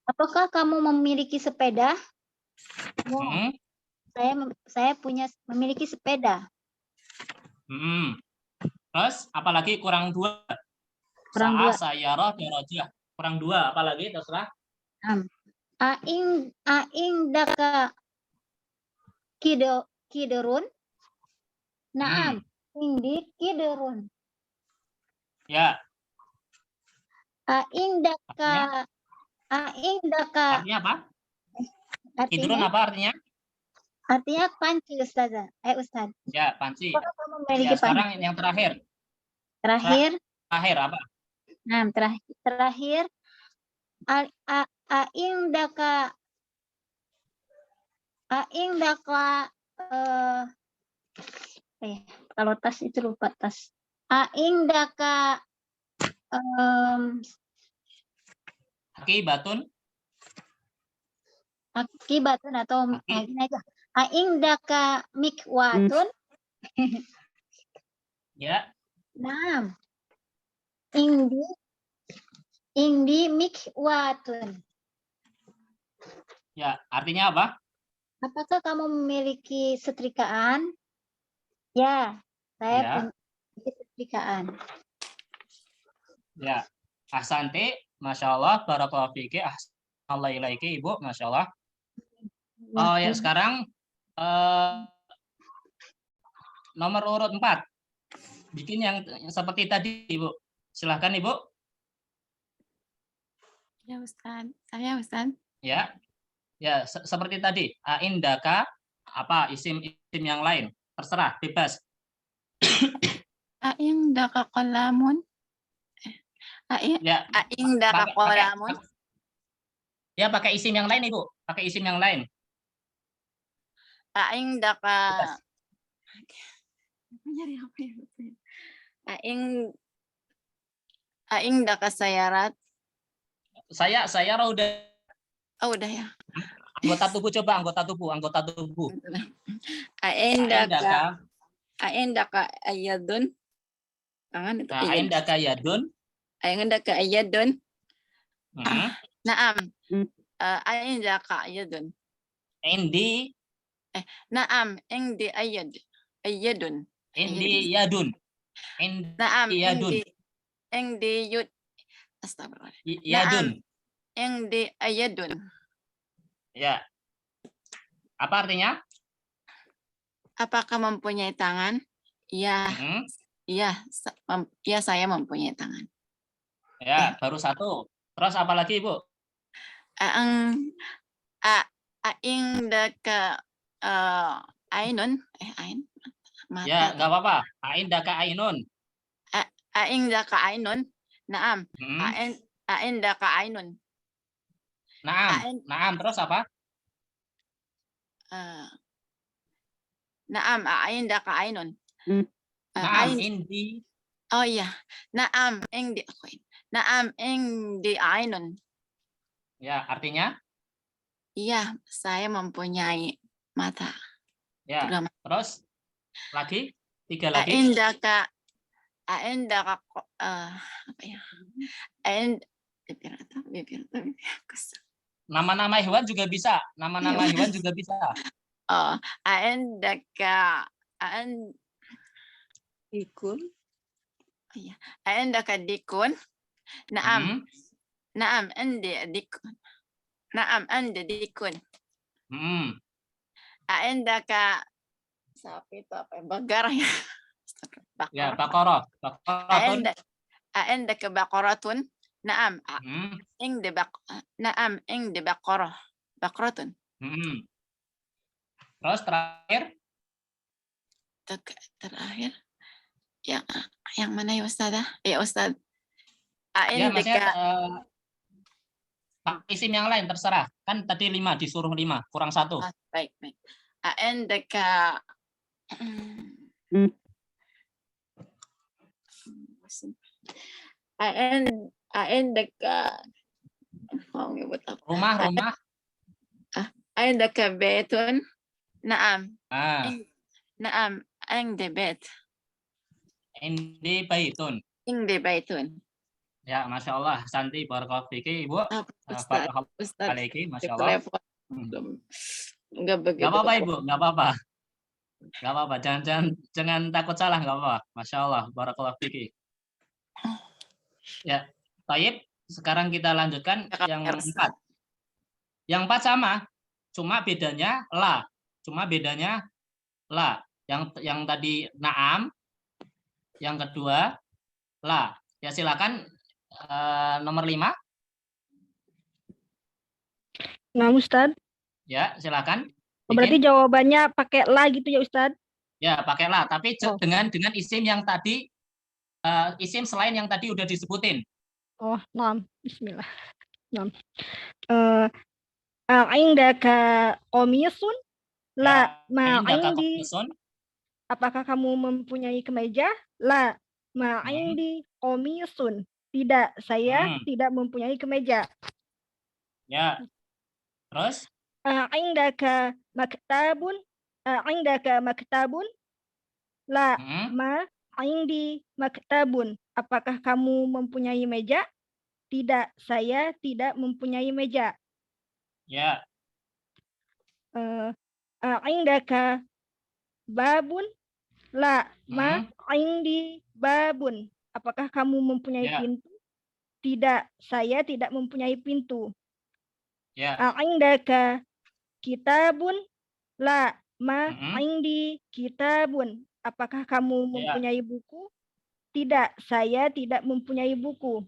Apakah kamu memiliki sepeda? Saya memiliki sepeda. Terus apalagi kurang 2? Kurang 2. Sayyarah darajah. Kurang 2 apalagi terserah. Aindaka kiderun. Naam, indi kiderun. Ya. Aindaka. Artinya apa? Kidrun apa artinya? Artinya panci, Ustazah. Ustaz. Ya, panci. Apakah kamu memiliki panci? Sekarang yang terakhir. Terakhir apa? Nah, terakhir aindaka kalau tas itu lupa tas. Aindaka akibatun atau ini aja. Aindaka mikwatun. Ya. Nah. Indi mikwatun. Ya, artinya apa? Apakah kamu memiliki setrikaan? Ya, saya punya setrikaan. Ya, ahsanti, Masya Allah, barakallahu fiki, ahsanallahu ilaiki, Ibu, Masya Allah. Oh ya, sekarang nomor urut 4. Bikin yang seperti tadi, Ibu. Silahkan, Ibu. Ya, Ustaz. Saya, Ustaz. Ya. Ya, seperti tadi. Indaka apa isim yang lain? Terserah, bebas. Indaka qalamun. Ya. Indaka qalamun. Ya, pakai isim yang lain, Ibu. Pakai isim yang lain. A'indaka Bebas. nyari apa ya? A'indaka sayarat. Saya udah Oh, udah ya. anggota tubuh, coba anggota tubuh. A'indaka Aindaka, ayadun. Tangan itu aindaka yadun. A'indaka ayadun. Hmm. Naam. A'indaka ayadun. Indi Naam, indi ayadun. yadun. Naam, Yadun. indi yud. Astagfirullah. Yadun. Indi ayadun. Ya. Apa artinya? Apakah mempunyai tangan? Iya, Hmm. iya, iya saya mempunyai tangan. Ya, baru satu. Terus apa lagi, Ibu? Indaka ainun, ain, mata. Ya, nggak apa-apa. Aindaka ainun. Indaka ainun. Naam. Hmm. Indaka ainun. Naam. Terus apa? Naam, indaka ainun. Naam, indi. Oh iya. Naam, indi ainun. Ya, artinya? Iya, saya mempunyai mata. Ya. Kedua mata. Terus lagi? 3 lagi. Indaka apa ya? Bibir. Nama-nama hewan juga bisa. Nama-nama hewan juga bisa. Oh, indaka dikun. Iya. Indaka dikun. Naam. Naam, indi dikun. Naam, andi dikun. Indaka sapi itu apa ya? Bagar ya. Ya, baqarah. Baqaratun. Indaka baqaratun. Naam. Naam, indi baqarah. Baqaratun. Terus terakhir? Terakhir. Yang mana ya Ustazah? Ya Ustaz. Ya, maksudnya isim yang lain terserah. Kan tadi 5 disuruh 5, kurang 1. Baik. Indaka indaka Rumah. indaka baitun. Naam. Naam, indi bait. Indi baitun. Indi baitun. Ya, Masya Allah. Santi, barakallahu fiki, Ibu. Ustaz. Alaiki, Masya Allah. Enggak begitu. Gak apa-apa, Ibu. Gak apa-apa. Jangan takut salah. Gak apa-apa. Masya Allah. Barakallahu fiki. Ya, baik. Sekarang kita lanjutkan yang 4. Yang 4 sama. Cuma bedanya la. Yang tadi naam. Yang kedua la. Ya, silakan nomor 5. Nah, Ustadz. Ya, silakan. Berarti jawabannya pakai la gitu ya, Ustadz? Ya, pakai la. Tapi dengan isim yang tadi, isim selain yang tadi udah disebutin. Oh, naam. Bismillah. Naam. Indaka qamisun? La, ma indi. Apakah kamu mempunyai kemeja? La, ma indi qamisun. Tidak, saya tidak mempunyai kemeja. Ya. Terus? Indaka maktabun? Indaka maktabun? La, ma indi maktabun. Apakah kamu mempunyai meja? Tidak, saya tidak mempunyai meja. Ya. Indaka babun? La, ma indi babun. Apakah kamu mempunyai pintu? Tidak, saya tidak mempunyai pintu. Ya. Indaka kitabun? La, ma indi kitabun. Apakah kamu mempunyai buku? Tidak, saya tidak mempunyai buku.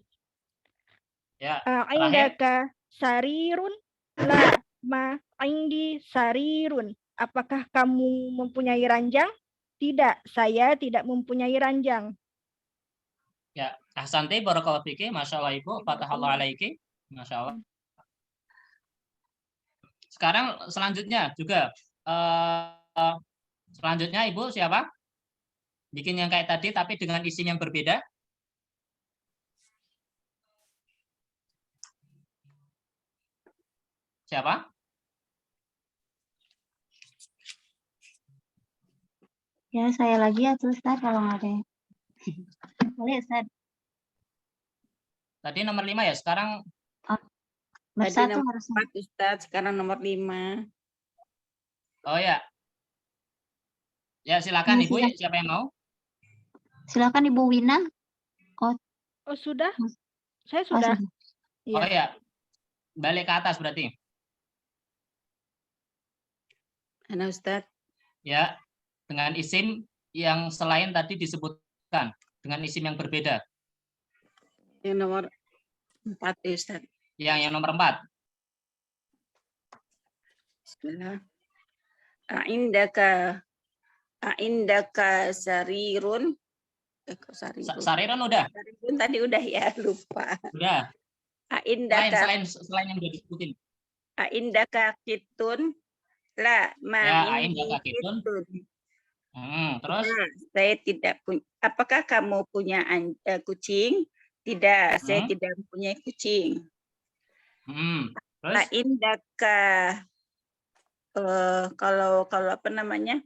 Ya. Indaka sarirun? La, ma indi sarirun. Apakah kamu mempunyai ranjang? Tidak, saya tidak mempunyai ranjang. Ya, ahsanti barakallahu fiki, Masya Allah Ibu, fatahallahu alaiki, Masya Allah. Sekarang selanjutnya juga selanjutnya Ibu siapa? Bikin yang kayak tadi tapi dengan isim yang berbeda. Siapa? Ya, saya lagi ya, Ustaz, kalau nggak ada. Boleh, Ustaz. Tadi nomor 5 ya. Sekarang Nomor Tadi 1 nomor harusnya. 4 Ustaz, sekarang nomor 5. oh ya. Ya, silakan Ya, Ibu. Siapa yang mau? Silakan Ibu Wina. Oh, sudah? Saya Oh, sudah. sudah. Iya. Oh ya. Balik ke atas berarti. Ana Ustaz. Ya. Dengan isim yang selain tadi disebutkan. Dengan isim yang berbeda. Yang nomor 4 ya Ustaz. Yang nomor 4. Bismillah. A'indaka sarirun. Kok sarirun? Sarirun udah. Sarirun tadi udah ya, lupa. Udah. A'indaka Selain yang udah disebutin. A'indaka kitun. La, Ya, ma a'indaka kitun. Terus? Nah, saya tidak punya. Apakah kamu punya kucing? Tidak, saya tidak punya kucing. Terus? A'indaka kalau apa namanya?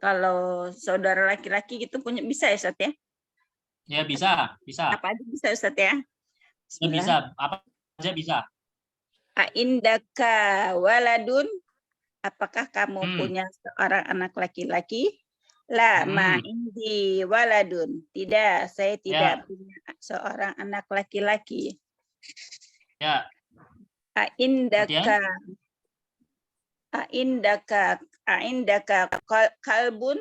Kalau saudara laki-laki gitu punya, bisa ya Ustaz ya? Ya bisa. Apa aja bisa Ustaz ya? Ya bisa, apa aja bisa. A'indaka waladun, apakah kamu punya seorang anak laki-laki? La, ma indi waladun. Tidak, saya tidak punya seorang anak laki-laki. Ya. A'indaka kalbun.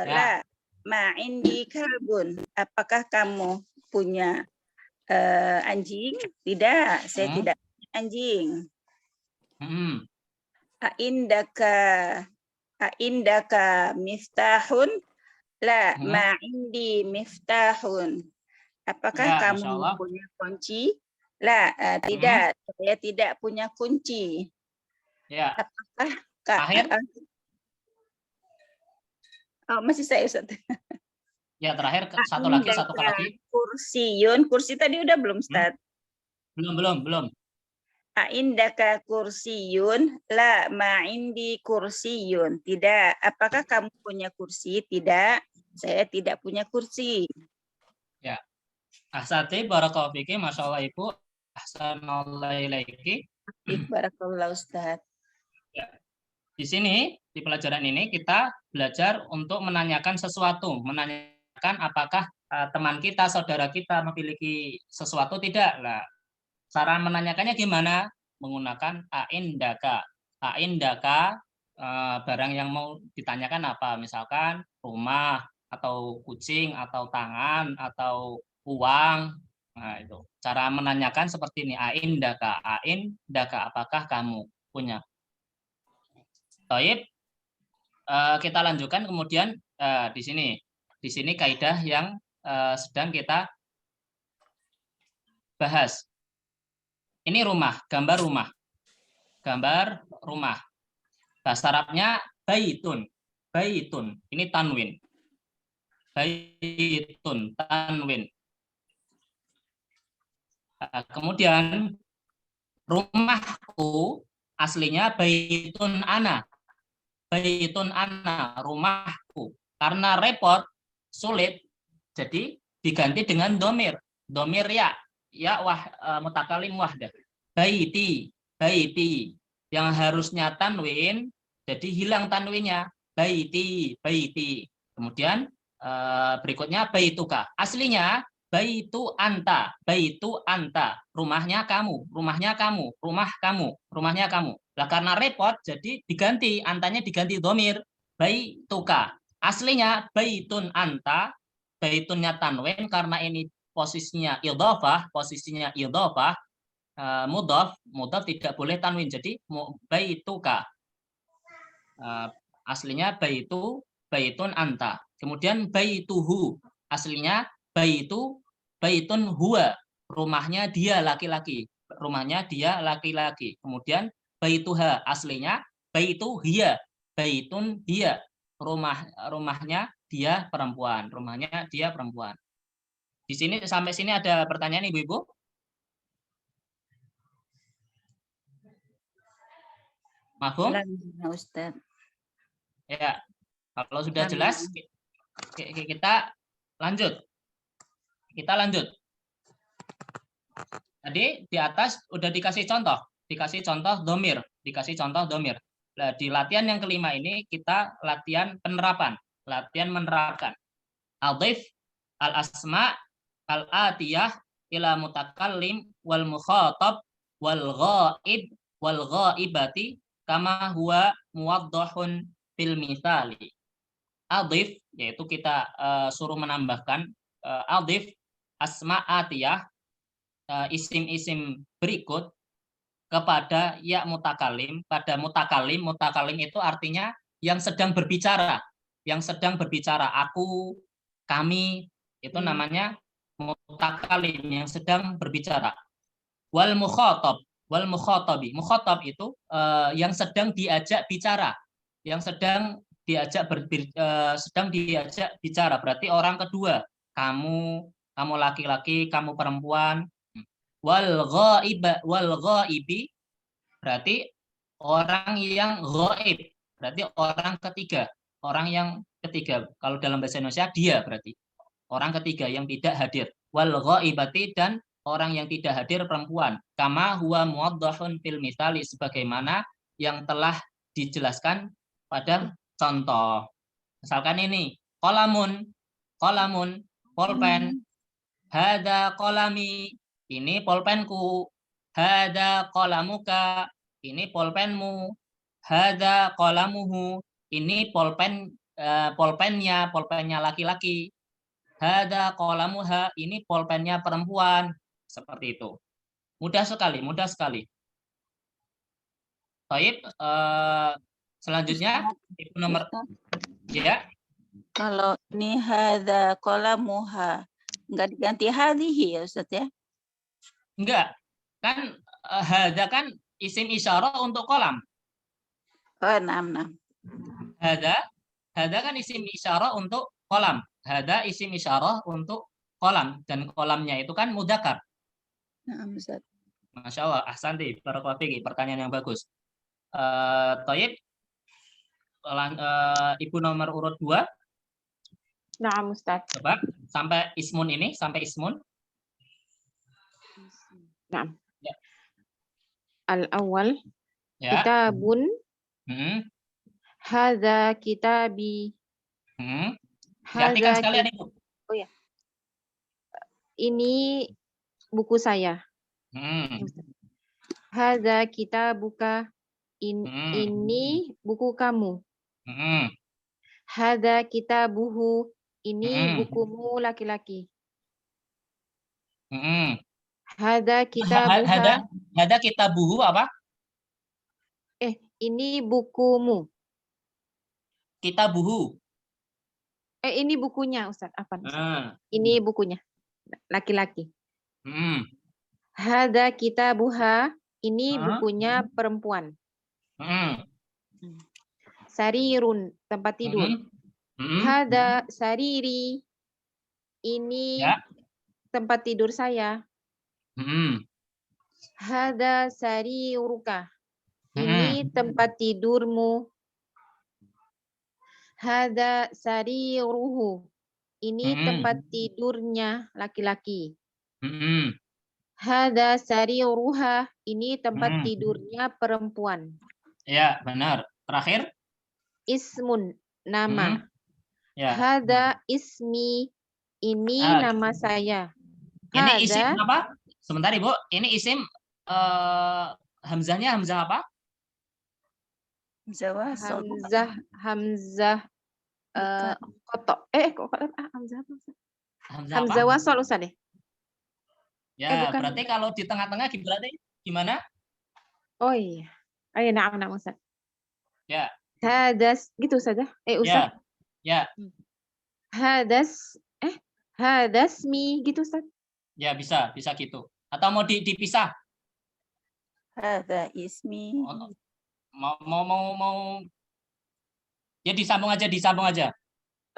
La, ma indi kalbun. Apakah kamu punya anjing? Tidak, saya tidak punya anjing. A'indaka miftahun? La, ma indi miftahun. Apakah kamu punya kunci? La, tidak, saya tidak punya kunci. Ya. Apakah Akhir? Oh, masih saya Ustaz. Ya, terakhir satu lagi. Kursiyun, kursi tadi udah belum Ustaz? Belum. A'indaka kursiyun? La, ma indi kursiyun. Tidak. Apakah kamu punya kursi? Tidak. Saya tidak punya kursi. Ya. Ahsati barakallahu fiki, Masya Allah Ibu. Ahsanallahu ilaiki. Barakallahu Ustaz. Ya. Di sini, di pelajaran ini kita belajar untuk menanyakan sesuatu. Menanyakan apakah teman kita, saudara kita memiliki sesuatu tidak. Nah, cara menanyakannya gimana? Menggunakan a'indaka. A'indaka, barang yang mau ditanyakan apa? Misalkan rumah, atau kucing, atau tangan, atau uang. Nah, itu. Cara menanyakan seperti ini. A'indaka. A'indaka, apakah kamu punya? Baik. Kita lanjutkan kemudian di sini kaidah yang sedang kita bahas. Ini rumah, gambar rumah. Bahasa Arabnya baitun. Ini tanwin. Baitun, tanwin. Kemudian rumahku aslinya baitun ana. Rumahku. Karena repot, sulit, jadi diganti dengan domir ya mutakalim wahdah. Baiti. Yang harusnya tanwin, jadi hilang tanwinnya. Baiti. Kemudian berikutnya baituka. Aslinya baitu anta. Rumahnya kamu. Nah, karena repot, jadi diganti, antanya diganti domir. Baituka. Aslinya baitun anta, baitunnya tanwin, karena ini posisinya idhofah, mudhaf tidak boleh tanwin, jadi baituka. Aslinya baitun anta. Kemudian baituhu. Aslinya baitun huwa. Rumahnya dia laki-laki. Kemudian baituha. Aslinya baitu hiya. Baitun hiya. Rumahnya dia perempuan. Rumahnya dia perempuan. Di sini sampai sini ada pertanyaan Ibu-ibu? Mafhum? Alhamdulillah, Ustaz. Ya. Kalau sudah jelas kita lanjut. Kita lanjut. Tadi di atas udah dikasih contoh domir, Nah, di latihan yang kelima ini kita latihan penerapan, latihan menerapkan. Adhif al-asma al-atiyah ila mutakallim wal mukhatab wal ghaib wal ghaibati kama huwa muwaddahun fil misali. Adhif yaitu kita suruh menambahkan adhif asma atiyah isim-isim berikut kepada ya mutakalim, pada mutakalim. Mutakalim itu artinya yang sedang berbicara, aku, kami, itu namanya mutakalim, yang sedang berbicara. Wal mukhatabi, mukhatab itu yang sedang diajak bicara, sedang diajak berarti orang kedua, kamu laki-laki, kamu perempuan. Wal ghaibi berarti orang yang ghaib, berarti orang ketiga. Kalau dalam bahasa Indonesia dia berarti orang ketiga yang tidak hadir. Wal ghaibati, dan orang yang tidak hadir perempuan. Kama huwa muwaddahun fil misali, sebagaimana yang telah dijelaskan pada contoh. Misalkan ini qalamun, pulpen. Hada qalami, ini pulpenku. Hada qalamuka, ini pulpenmu. Hada qalamuhu, ini pulpennya laki-laki. Hada qalamuha, ini pulpennya perempuan. Seperti itu. Mudah sekali. Baik, selanjutnya Ibu nomor ya. Kalau ini hadza qalamuha, enggak diganti hadhihi ya Ustaz ya? Enggak. Kan hadza kan isim isyarah untuk kolam. Oh, nah. Hadza kan isim isyarah untuk kolam. Hadza isim isyarah untuk kolam, dan kolamnya itu kan mudzakkar. Nah, Ustaz. Masya Allah, ahsanti, barakallahu fiki, pertanyaan yang bagus. Thayyib, Ibu nomor urut 2. Na'am Ustaz. Coba sampai ismun ini, Na'am. Ya. Al-awwal Ya. kitabun. Hadza kitabi. Diartikan sekalian Ibu. Oh ya. Ini buku saya. Hadza kitabuka. Ini buku kamu. Hadza kitabuhu. Ini bukumu laki-laki. Hadza kitabuha. Hadza kitabuhu apa? Ini bukumu. Kitabuhu. Ini bukunya Ustaz. Apa? Ini bukunya laki-laki. Hadza kitabuha. Ini bukunya perempuan. Sarirun, tempat tidur. Hadza sariri. Ini tempat tidur saya. Hadza sariruka. Ini tempat tidurmu. Hadza sariruhu. Ini tempat tidurnya laki-laki. Hadza sariruha. Ini tempat tidurnya perempuan. Ya, benar. Terakhir? Ismun, nama. Ya. Hadza ismi. Ini nama saya. Ini isim apa? Sebentar Ibu, ini isim hamzahnya hamzah apa? Hamzah kotok. Hamzah apa? Hamzah Hamzah wasol Ustaz deh. Ya, bukan. berarti kalau di tengah-tengah berarti gimana? Oh iya. Ayo na'am Ustaz. Ya. Hadas gitu saja. Ustaz. Ya. Hadasmi gitu Ustaz. Ya, bisa gitu. Atau mau dipisah? Hadza ismi. Oh, mau ya disambung aja,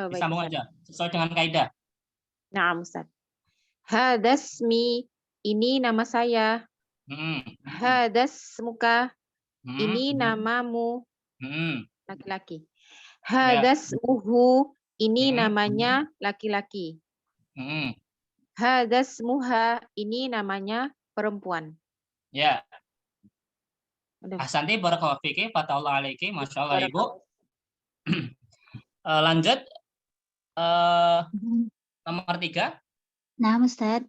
Oh, baik, disambung Ustaz. aja sesuai dengan kaidah. Naam, Ustaz. Hadasmi, ini nama saya. Hmm. Hadasmuka, Hmm. ini namamu, Hmm. laki-laki. Ya. Hadasmuhu, ini Hmm. namanya laki-laki. Hmm. Hadasmuha, ini namanya perempuan. Ya. Udah. Ahsanti barakallahu fiki, fatallahu alaiki, masyaallah Ibu. Barakallahu. Lanjut nomor 3. Nah, Ustaz.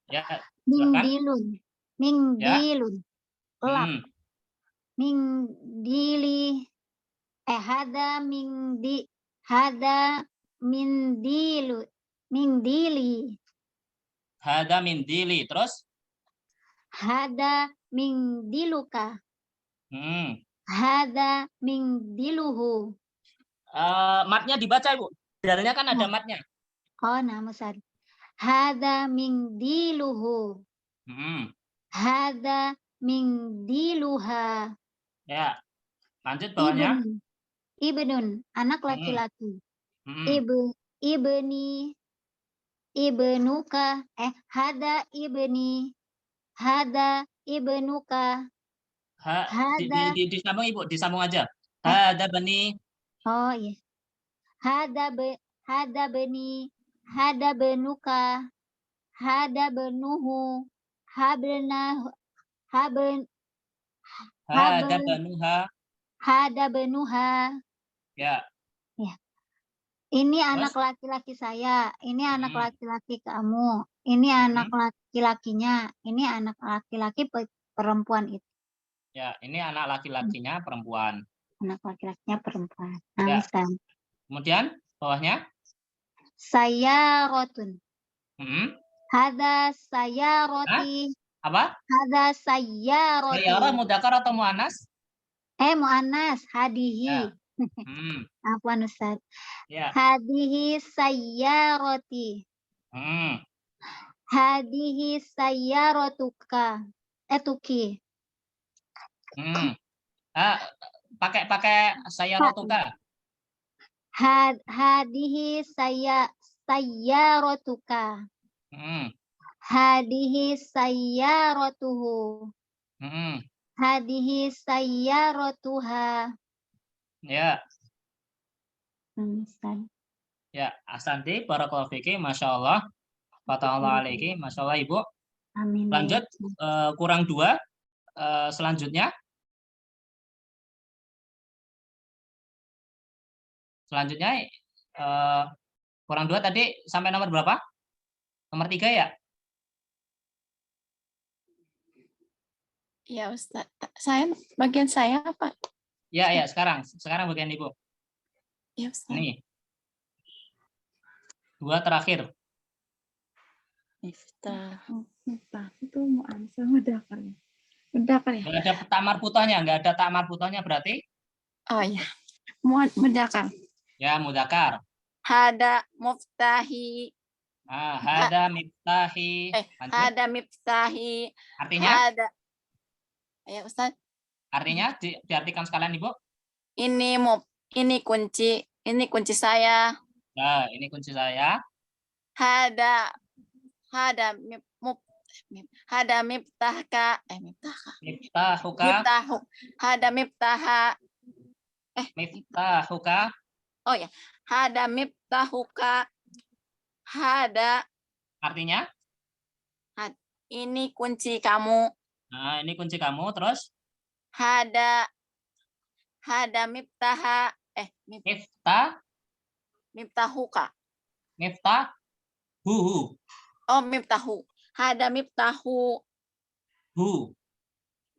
Ya, Ming silakan. dilun. Ming Ya. dilun. Lap. Hmm. Ming dili. Hada min dilu. Min dili. Hada min dili, terus Hada min diluka. hmm. Hada min diluhu. Matnya dibaca Ibu. Dalnya kan ada Nah. matnya. Oh, nah, Ustaz. Hada min diluhu. Hmm. Hada min diluha. Ya. Lanjut bawahnya. Ibnun, anak laki-laki. Hmm. Ibni, ibnuka. Hada ibni. Hada ibnuka. Disambung Ibu, disambung aja. Hada bani. Oh iya. Hada beni. Hada benuka. Hada benuhu. Hada banuha. Hada benuha. Ya. Ini Terus? anak laki-laki saya. Ini anak Hmm. laki-laki kamu. Ini anak laki-lakinya. Ini anak laki-laki perempuan itu. Ya, ini anak laki-lakinya perempuan. Anak laki-lakinya perempuan. Ya. Nah, Ustaz. Kemudian bawahnya. Saya rotun. Hmm. Hada saya roti. Apa? Hada saya roti. Sayyarah mudzakkar atau muannas? Muannas. Hadihi. Ya. Hmm. Afwan Ustaz. Ya. Hadihi sayyarati. Hmm. Hadihi sayyaratuka. Tuki. Hmm. Pakai sayyaratuka. Hadihi sayyaratuka. Hmm. Hadihi sayyaratuhu. Hmm. Hadihi sayyaratuha. Ya. Ustaz. Ya, ahsanti barakallahu fiki, masyaallah. Fatallahu alaiki, masyaallah Ibu. Amin. Lanjut kurang 2 selanjutnya. Selanjutnya kurang 2 tadi sampai nomor berapa? Nomor 3 ya? Iya Ustaz. Bagian saya apa? Ya, sekarang bagian Ibu. Iya Ustaz. Nih. 2 terakhir. Miftah. Itu mu'ansa mudzakkar. Mudzakkar ya? Nggak ada tak marbutohnya, nggak ada tak marbutohnya berarti? Oh iya. Mudzakkar. Ya, mudzakkar. Hada muftahi. Hada miftahi. Lanjut. Hada miftahi. Artinya? Hada. Ya Ustaz. Artinya diartikan sekalian Ibu. Ini kunci saya. Nah, ini kunci saya. Hada miftahka. Miftahuka. Hada miftaha. Miftahuka. Oh ya. Hada miftahuka. Hada. Artinya? Ini kunci kamu. Nah, ini kunci kamu. Terus? Hada miftaha. Miftahuka. Miftahuhu. Oh, miftahu. Hada miftahu.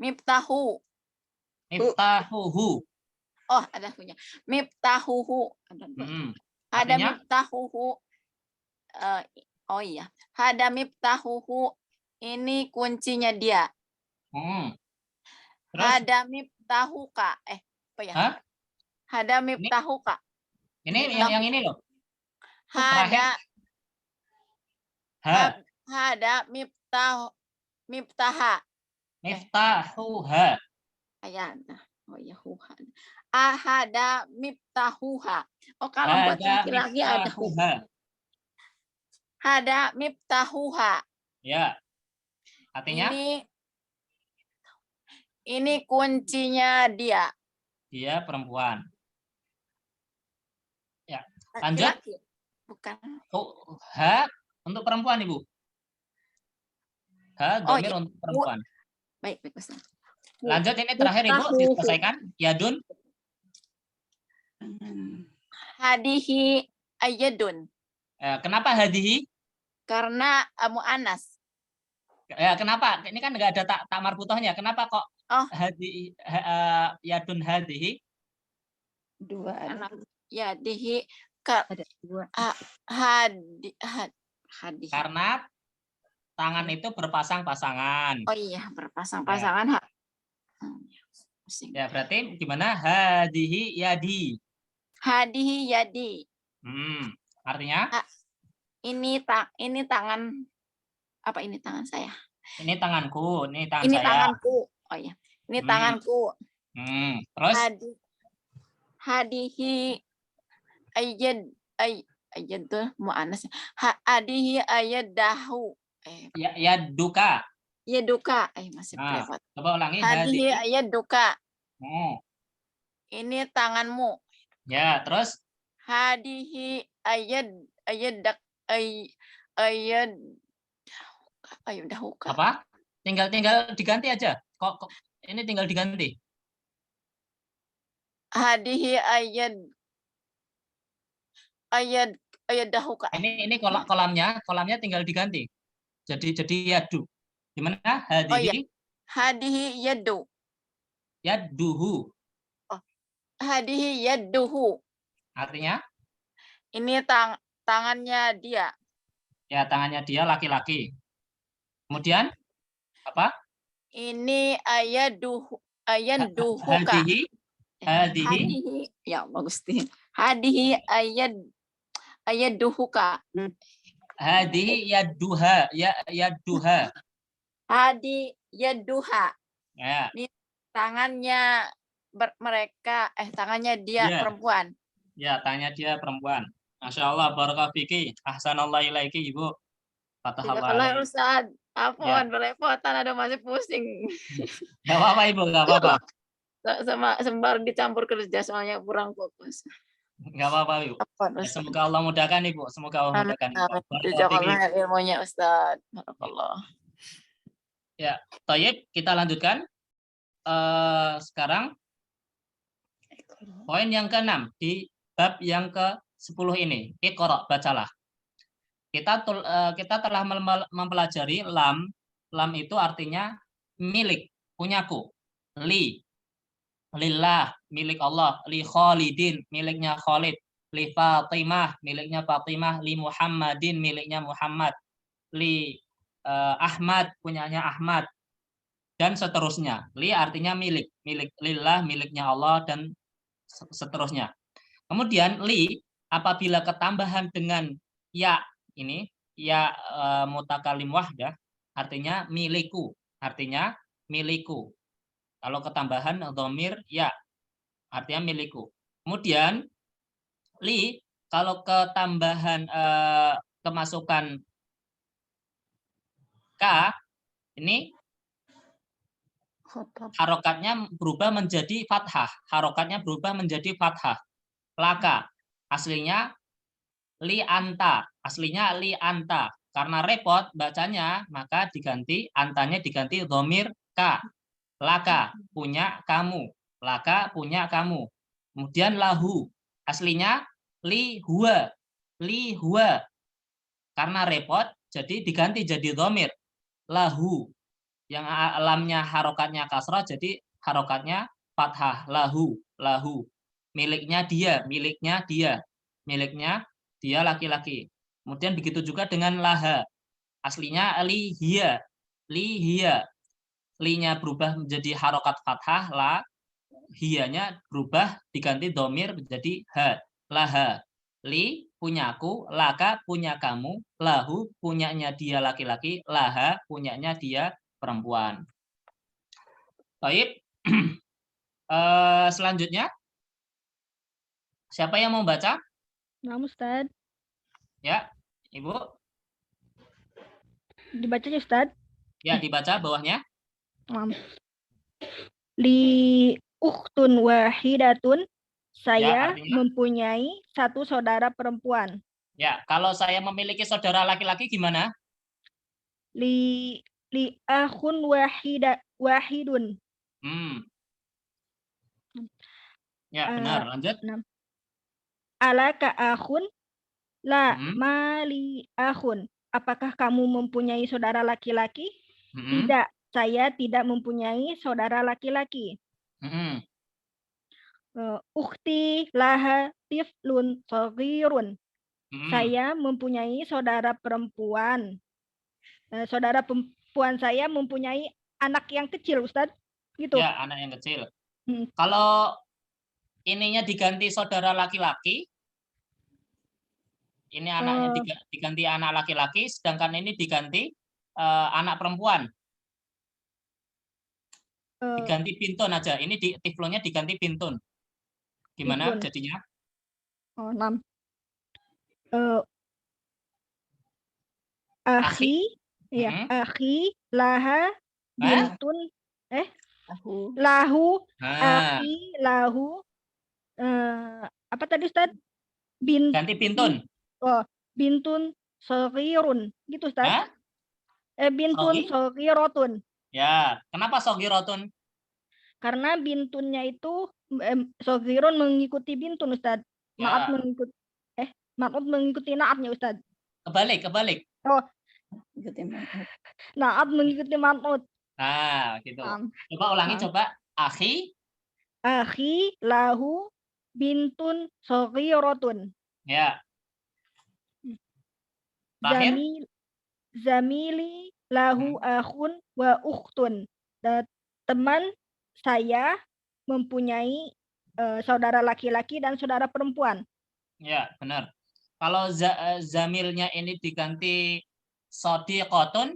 Miftahu. Miftahuhu. Oh, ada punya. Miftahuhu. Hada Artinya? miftahuhu. Oh iya. Hada miftahuhu. Ini kuncinya dia. Terus? Hada miftahuka. Apa ya? Hah? Hada miftahuka. Ini yang ini loh. Hada miftaha. Miftahuha. Ayana. Oh ya, huha. Ahada miftahuha. Oh, kalau buat Hada laki-laki ada miftahuha. hada miftahuha. Ya. Artinya Ini kuncinya dia. dia perempuan. Ya. Lanjut. Laki-laki. Bukan. Ha untuk perempuan, Ibu. Ha Oh, domir iya. untuk perempuan. Baik, Ustaz. Lanjut ini terakhir, Ibu, diselesaikan. Yadun. Hadihi ayadun. Kenapa hadihi? Karena mu'anas. Ya, kenapa? Ini kan nggak ada tak marbutohnya. Kenapa kok hadihi yadun hadihi? Dua ada. Yadihi Ada dua. hadi. Karena tangan itu berpasang-pasangan. Oh iya, berpasang-pasangan. Ya, berarti gimana? Hadihi yadi. Hadihi yadi. Artinya? Ini tangan apa ini tangan saya? Ini tanganku, ini tangan ini saya. Tanganku. Oh iya. Ini tanganku. Terus? Hadihi ayad tuh mu'anas. Hadihi ayadahu. Yaduka. Yaduka. Masih repot. Coba ulangi. Hadihi ayaduka. Ini tanganmu. Ya, terus? Hadihi ayadak ayadahuka. Apa? Tinggal diganti aja. Kok ini tinggal diganti. Hadihi ayadahuka. Ini kolamnya tinggal diganti. Jadi yadu. Gimana? Hadihi? Oh, iya. Hadihi yadu. Yaduhu. Oh. Hadihi yaduhu. Artinya? Ini tangannya dia. Ya, tangannya dia laki-laki. Kemudian apa? Ini ayaduhuka. Hadihi. Ya, bagus nih. Hadihi ayaduhuka. Hadihi yaduha. Yaduha. Hadi yaduha. Ya. Ini tangannya mereka tangannya dia perempuan. Ya, tangannya dia perempuan. Masya Allah, barakah fiki. Ahsanallah ilaiki, Ibu. Fatahullah Ustaz. Apaan belepotan, ada masih pusing. Gak apa-apa, Ibu, gak apa-apa. Sama sembar dicampur kerja soalnya kurang fokus. Gak apa-apa, Ibu. Semoga Allah mudahkan, Ibu. Semoga Allah mudahkan. Jazakallah ilmunya Ustaz. Barakallah. Ya, Tayyib, kita lanjutkan. Sekarang poin yang ke-6 di bab yang ke-10 ini. Iqra, bacalah. Kita telah mempelajari lam. Lam itu artinya milik, punyaku. Li, lillah, milik Allah. Li Khalidin, miliknya Khalid. Li Fatimah, miliknya Fatimah. Li Muhammadin, miliknya Muhammad. Li Ahmad, punyanya Ahmad. Dan seterusnya. Li artinya milik. Milik lillah, miliknya Allah, dan seterusnya. Kemudian li, apabila ketambahan dengan ya, ini ya mutakalim wahdah, artinya milikku. Artinya milikku. Kalau ketambahan dhamir ya, artinya milikku. Kemudian li, kalau ketambahan kemasukan ka, ini harokatnya berubah menjadi fathah. Harokatnya berubah menjadi fathah. Laka. Aslinya li anta. Aslinya li anta. Karena repot bacanya, maka diganti, antanya diganti dhamir ka. Laka, punya kamu. Laka, punya kamu. Kemudian lahu. Aslinya li huwa. Li huwa. Karena repot, jadi diganti jadi dhamir. Lahu. Yang lamnya harokatnya kasrah, jadi harokatnya fathah. Lahu, lahu. Miliknya dia, miliknya dia. Miliknya dia laki-laki. Kemudian begitu juga dengan laha. Aslinya li hiya. Li hiya. Li-nya berubah menjadi harokat fathah, la. Hiyanya berubah diganti domir menjadi ha. Laha. Li, punyaku. Laka, punya kamu. Lahu, punyanya dia laki-laki. Laha, punyanya dia perempuan. Baik. Selanjutnya, siapa yang mau baca? Nah, Ustaz. Ya, Ibu. Dibaca ya, Ustaz. Ya, dibaca bawahnya. Naam. Li ukhtun wahidatun. Saya artinya? mempunyai satu saudara perempuan. Ya, kalau saya memiliki saudara laki-laki gimana? Li akhun wahidun. Ya, benar. Lanjut. Alaka akhun la Hmm. mali akhun. Apakah kamu mempunyai saudara laki-laki? Hmm. Tidak, saya tidak mempunyai saudara laki-laki. Hmm. Ukhti laha tiflun saghirun. Hmm. Saya mempunyai saudara perempuan. Saudara perempuan saya mempunyai anak yang kecil, Ustadz. Gitu. Ya, anak yang kecil. Kalau ininya diganti saudara laki-laki, ini anaknya diganti anak laki-laki, sedangkan ini diganti anak perempuan. Diganti bintun aja. Ini tiflonnya diganti bintun. Gimana bintun jadinya? Oh, 6. Akhi, ya, akhi laha bintun, lahu, akhi lahu, apa tadi Ustaz? Ganti bintun. Oh, bintun saghirun, gitu Ustaz. Bintun saghirotun. Ya, kenapa saghirotun? Karena bintunnya itu saghirun mengikuti bintun Ustaz. Ya. Ma'ud mengikuti naatnya Ustaz. Kebalik. Oh. Naat mengikuti ma'ud. Nah, gitu. Coba ulangi, coba. Akhi lahu bintun saghirotun. Ya. Terakhir. Zamili lahu akhun wa ukhtun. Teman saya mempunyai saudara laki-laki dan saudara perempuan. Ya, benar. Kalau zamilnya ini diganti sodiqotun,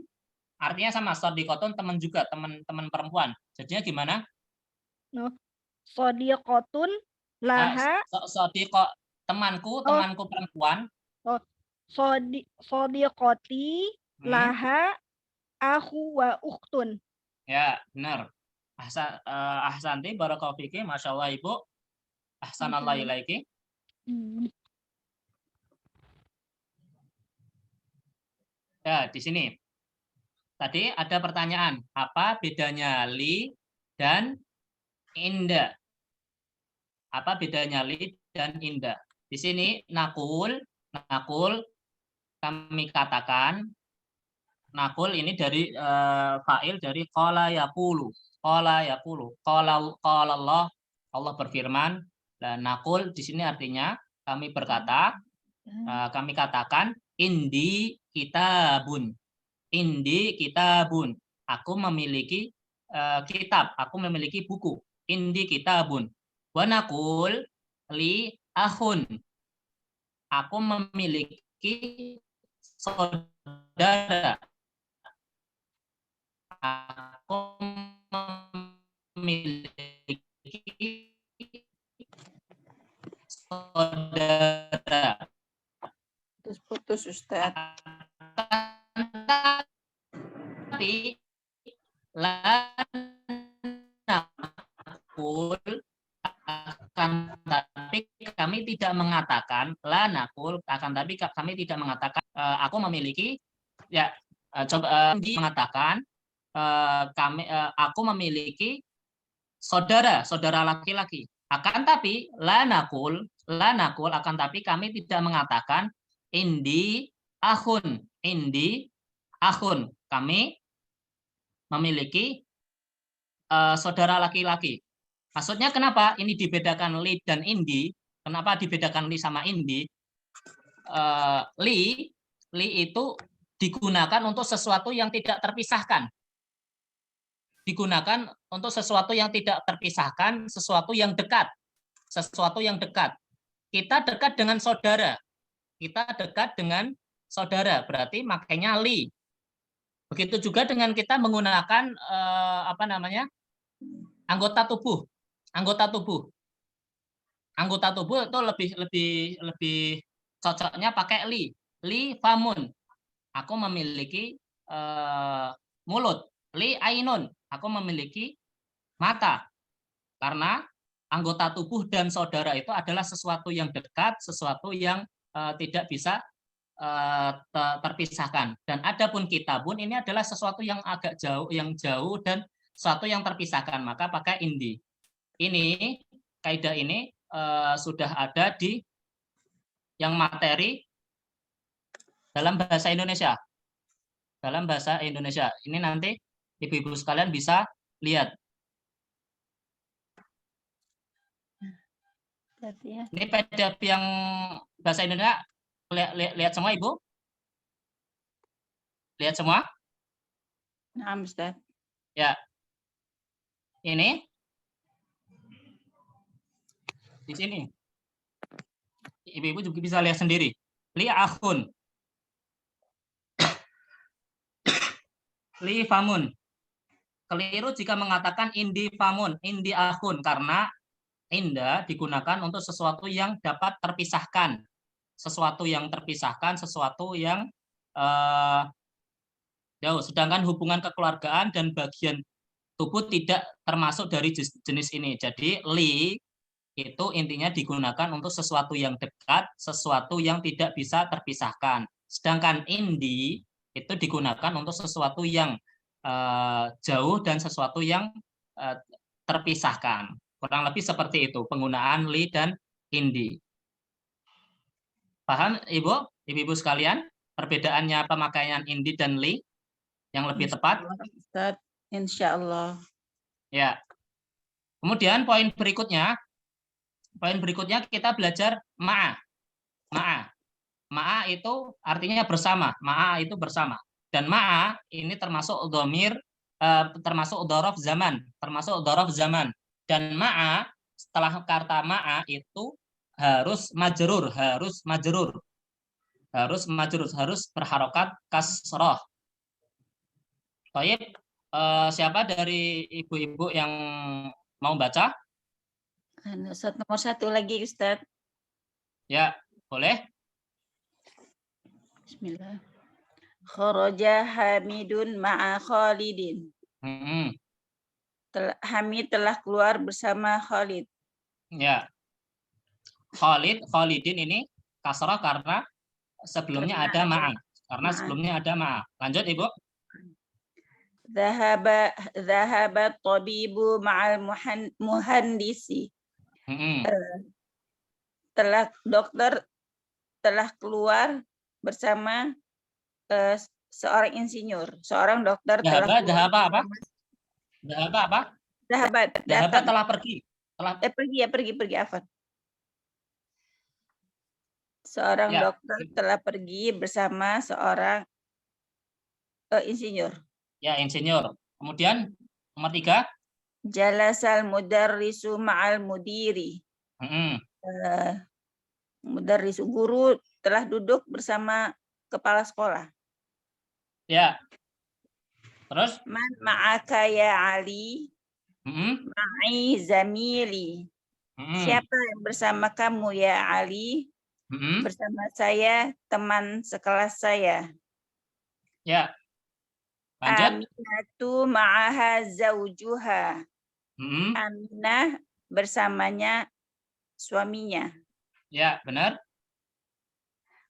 artinya sama. Sodiqotun teman juga, teman perempuan. Jadinya gimana? Sodiqotun laha. Sodiqo temanku perempuan. Sodiqoti laha akhu wa ukhtun. Ya, benar. Ahsanti barakallahu fiki, masyaallah Ibu. Ahsanallahu ilaiki. Ya, di sini. Tadi ada pertanyaan, apa bedanya li dan inda? Apa bedanya li dan inda? Di sini nakul kami katakan, nakul ini dari fa'il dari qala yaqulu. Qala Allah berfirman, dan nakul di sini artinya kami berkata, kami katakan indi kitabun. Aku memiliki kitab, aku memiliki buku. Indi kitabun. Wa nakul li ahun. Aku memiliki saudara. Aku memiliki saudara. Putus Ustaz. Tapi kami tidak mengatakan aku memiliki, ya, coba mengatakan aku memiliki saudara laki-laki. Akan tapi akan tapi kami tidak mengatakan indi akhun. Kami memiliki saudara laki-laki. Maksudnya kenapa ini dibedakan li dan indi? Kenapa dibedakan li sama indi? Li itu digunakan untuk sesuatu yang tidak terpisahkan. Digunakan untuk sesuatu yang tidak terpisahkan, sesuatu yang dekat. Kita dekat dengan saudara. Berarti makanya li. Begitu juga dengan kita menggunakan Anggota tubuh. Anggota tubuh. Anggota tubuh itu lebih cocoknya pakai li. Li famun. Aku memiliki mulut. Li ainun. Aku memiliki mata. Karena anggota tubuh dan saudara itu adalah sesuatu yang dekat, sesuatu yang tidak bisa terpisahkan. Dan adapun kitabun ini adalah sesuatu yang agak jauh dan sesuatu yang terpisahkan. Maka pakai indi. Ini kaidah ini sudah ada di yang materi dalam bahasa Indonesia. Dalam bahasa Indonesia. Ini nanti ibu-ibu sekalian bisa lihat. Ini PDF yang bahasa Indonesia. Lihat semua, Ibu? Lihat semua? Nah, Ustaz. Ya. Ini. Di sini. Ibu-ibu juga bisa lihat sendiri. Li akhun. Li famun. Keliru jika mengatakan indi famun, indi akhun, karena inda digunakan untuk sesuatu yang dapat terpisahkan. Sesuatu yang terpisahkan, sesuatu yang jauh. Sedangkan hubungan kekeluargaan dan bagian tubuh tidak termasuk dari jenis ini. Jadi li itu intinya digunakan untuk sesuatu yang dekat, sesuatu yang tidak bisa terpisahkan. Sedangkan indi itu digunakan untuk sesuatu yang jauh dan sesuatu yang terpisahkan. Kurang lebih seperti itu penggunaan li dan indi. Paham, Ibu? Ibu-ibu sekalian, perbedaannya pemakaian indi dan li yang lebih tepat? Ustaz, insya Allah. Ya. Kemudian poin berikutnya kita belajar ma'a. Ma'a. Ma'a itu artinya bersama. Ma'a itu bersama. Dan ma'a ini termasuk dhamir, termasuk dzaraf zaman, Dan ma'a, setelah kata ma'a itu harus majrur, harus berharokat kasroh. Baik, siapa dari ibu-ibu yang mau baca? Ustaz, nomor 1 lagi, Ustaz. Ya, boleh. Bismillah. Kharaja Hamidun ma'a Khalidin. Hamid telah keluar bersama Khalid. Ya. Khalidin ini kasrah karena sebelumnya ada ma'a. Sebelumnya ada ma'a. Lanjut, Ibu. Dhahaba tabibu ma'al muhandisi. Dokter telah keluar bersama seorang insinyur. Seorang dokter telah keluar. Dhahaba telah pergi. Pergi, Afan. Seorang dokter telah pergi bersama seorang insinyur. Ya, insinyur. Kemudian nomor 3. Jalasal mudarrisu ma'al mudiri. Mudarrisu, guru telah duduk bersama kepala sekolah. Ya. Terus? Man ma'aka ya Ali? Ma'i zamili. Siapa yang bersama kamu ya Ali? Bersama saya, teman sekelas saya. Ya. Lanjut. Aminatu ma'aha zaujuha. Aminah bersamanya suaminya. Ya, benar.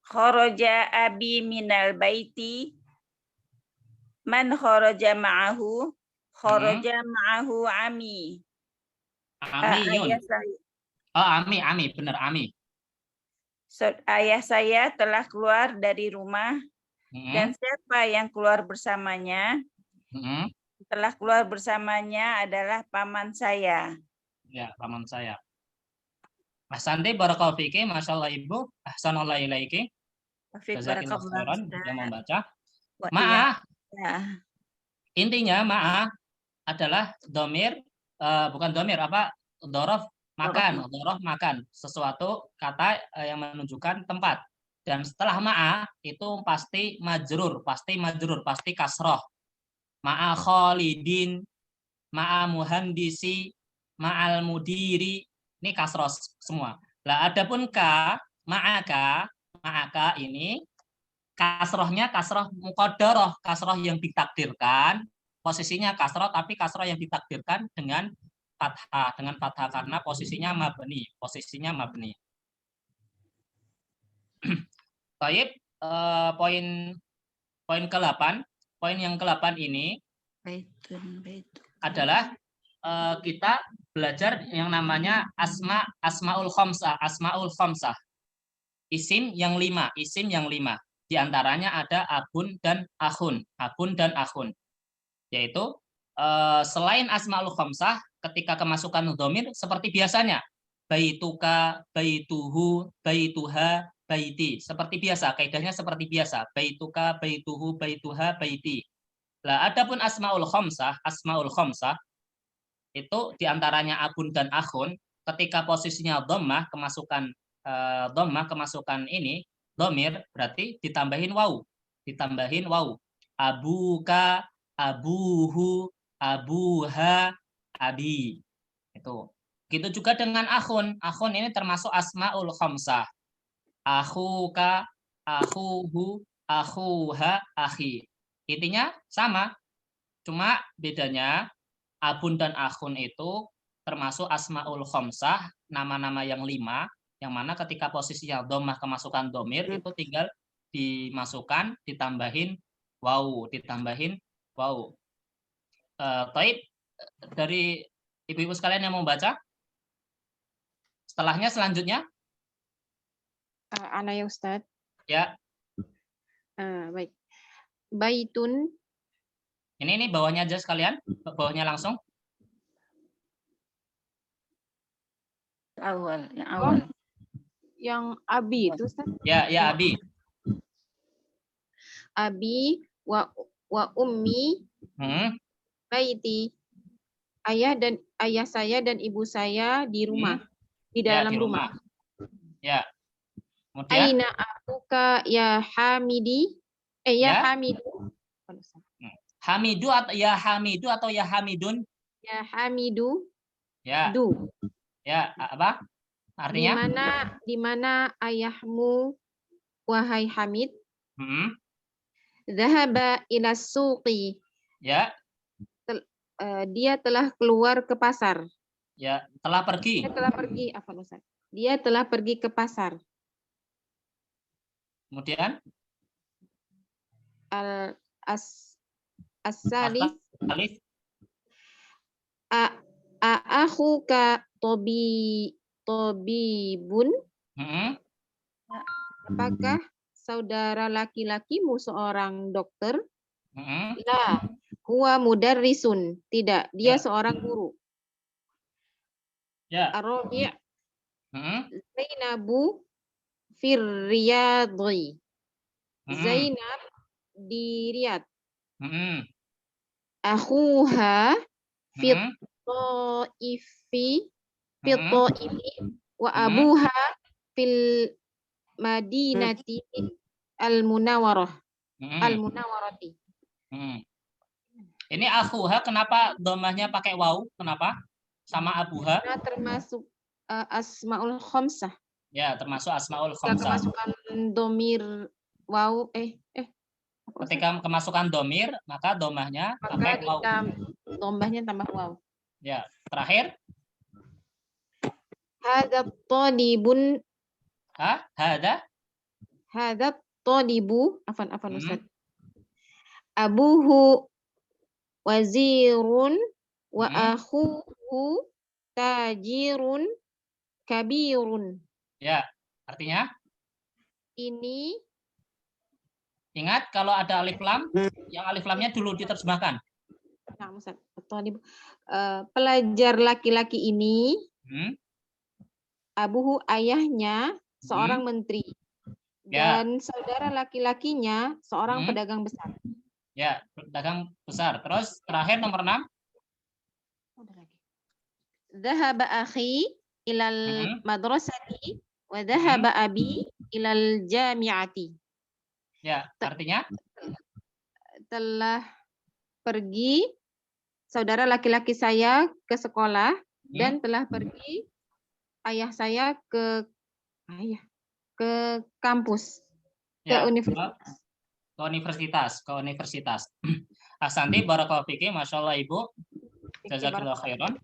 Kharaja abi minal baiti. Man kharaja ma'ahu? Kharaja ma'ahu ami. Ami, benar, Ami. Ayah saya telah keluar dari rumah. Dan siapa yang keluar bersamanya? Telah keluar bersamanya adalah paman saya. Ya, paman saya. Ahsanti barakallahu fiki, masyaallah Ibu. Ahsanallahu ilaiki. Jazakallahu khairan yang membaca. Ma'a. Ya. Intinya ma'a adalah domir, bukan domir, dzaraf makan, sesuatu kata yang menunjukkan tempat. Dan setelah ma'a itu pasti majrur, pasti kasroh. Ma'a Khalidin, ma'a muhandisi, ma'al mudiri. Ini kasroh semua. Lah adapun ka, ma'aka ini kasrohnya kasroh muqaddarah, kasroh yang ditakdirkan, posisinya kasroh tapi kasroh yang ditakdirkan dengan fathah karena posisinya mabni, Baik, poin ke-8, poin yang ke-8 ini adalah kita belajar yang namanya asmaul khamsah. Isim yang 5. Di antaranya ada abun dan akhun. Yaitu selain asmaul khamsah, ketika kemasukan dhamir seperti biasanya, baituka, baituhu, baituha, baiti. Seperti biasa, kaidahnya seperti biasa. Baituka, baituhu, baituha, baiti. Lah adapun asmaul khamsah itu diantaranya abun dan akhun, ketika posisinya dhammah, kemasukan ini dhamir, berarti ditambahin waw. Abuka, abuhu, abuha, abi. Itu. Gitu juga dengan akhun. Akhun ini termasuk asmaul khamsah. Akhuka, akhuhu, akhuha, akhi. Intinya sama. Cuma bedanya abun dan akhun itu termasuk asmaul khamsah, nama-nama yang 5, yang mana ketika posisinya dhammah kemasukan dhamir itu tinggal ditambahin waw. Taib, dari ibu-ibu sekalian yang mau baca selanjutnya Ana ya Ustadz. ya. Baik. Baitun. Ini bawahnya aja sekalian, bawahnya langsung. Awal. Yang abi itu Ustaz. Ya, abi. Abi wa ummi baiti. Ayah saya dan ibu saya di rumah, di dalam rumah. Ya. Kemudian Aina abuka ya Hamidi? Hamidu. Hamidu atau ya Hamidu atau ya Hamidun? Ya Hamidu. Ya. Du. Ya, apa? Artinya? Di mana ayahmu, wahai Hamid? Dhahaba ila suqi. Ya. Dia telah keluar ke pasar. Ya, telah pergi. Dia telah pergi ke pasar. Kemudian? As-salis. Akhuka tobibun. Apakah saudara laki-lakimu seorang dokter? La, huwa mudarrisun. Tidak, dia seorang guru. Ya. Ar-Rabi' Zainabu firriyadhi. Zainab di Riyadh. Akhuha fit ta'ifi wa abuha fil madinati al-munawwarati. Ini akhuha, kenapa dhammahnya pakai waw? Kenapa? Sama abuha? Karena termasuk asmaul khamsah. Ya, termasuk asmaul khamsah. Kemasukan domir waw Ketika kemasukan domir, maka dhammahnya pakai waw. Dombahnya tambah waw. Ya, terakhir. Hadza tadibun. Hadza tadibu. Afan Ustaz. Abuhu wazirun wa akhuhu tajirun kabirun. Ya, artinya? Ini. Ingat kalau ada alif lam, yang alif lamnya dulu diterjemahkan. Nah, Ustaz, pelajar laki-laki ini, abuhu ayahnya seorang menteri, dan saudara laki-lakinya seorang pedagang besar. Ya, pedagang besar. Terus terakhir nomor 6. Dhahaba akhi ilal madrasati wa dhahaba abi ilal jami'ati. Ya, artinya? Telah pergi saudara laki-laki saya ke sekolah dan telah pergi ayah saya ke kampus, ke Ya, universitas. ke universitas. Ahsanti, barakallahu fiki, Masya Allah Ibu. Jazakallahu khairan.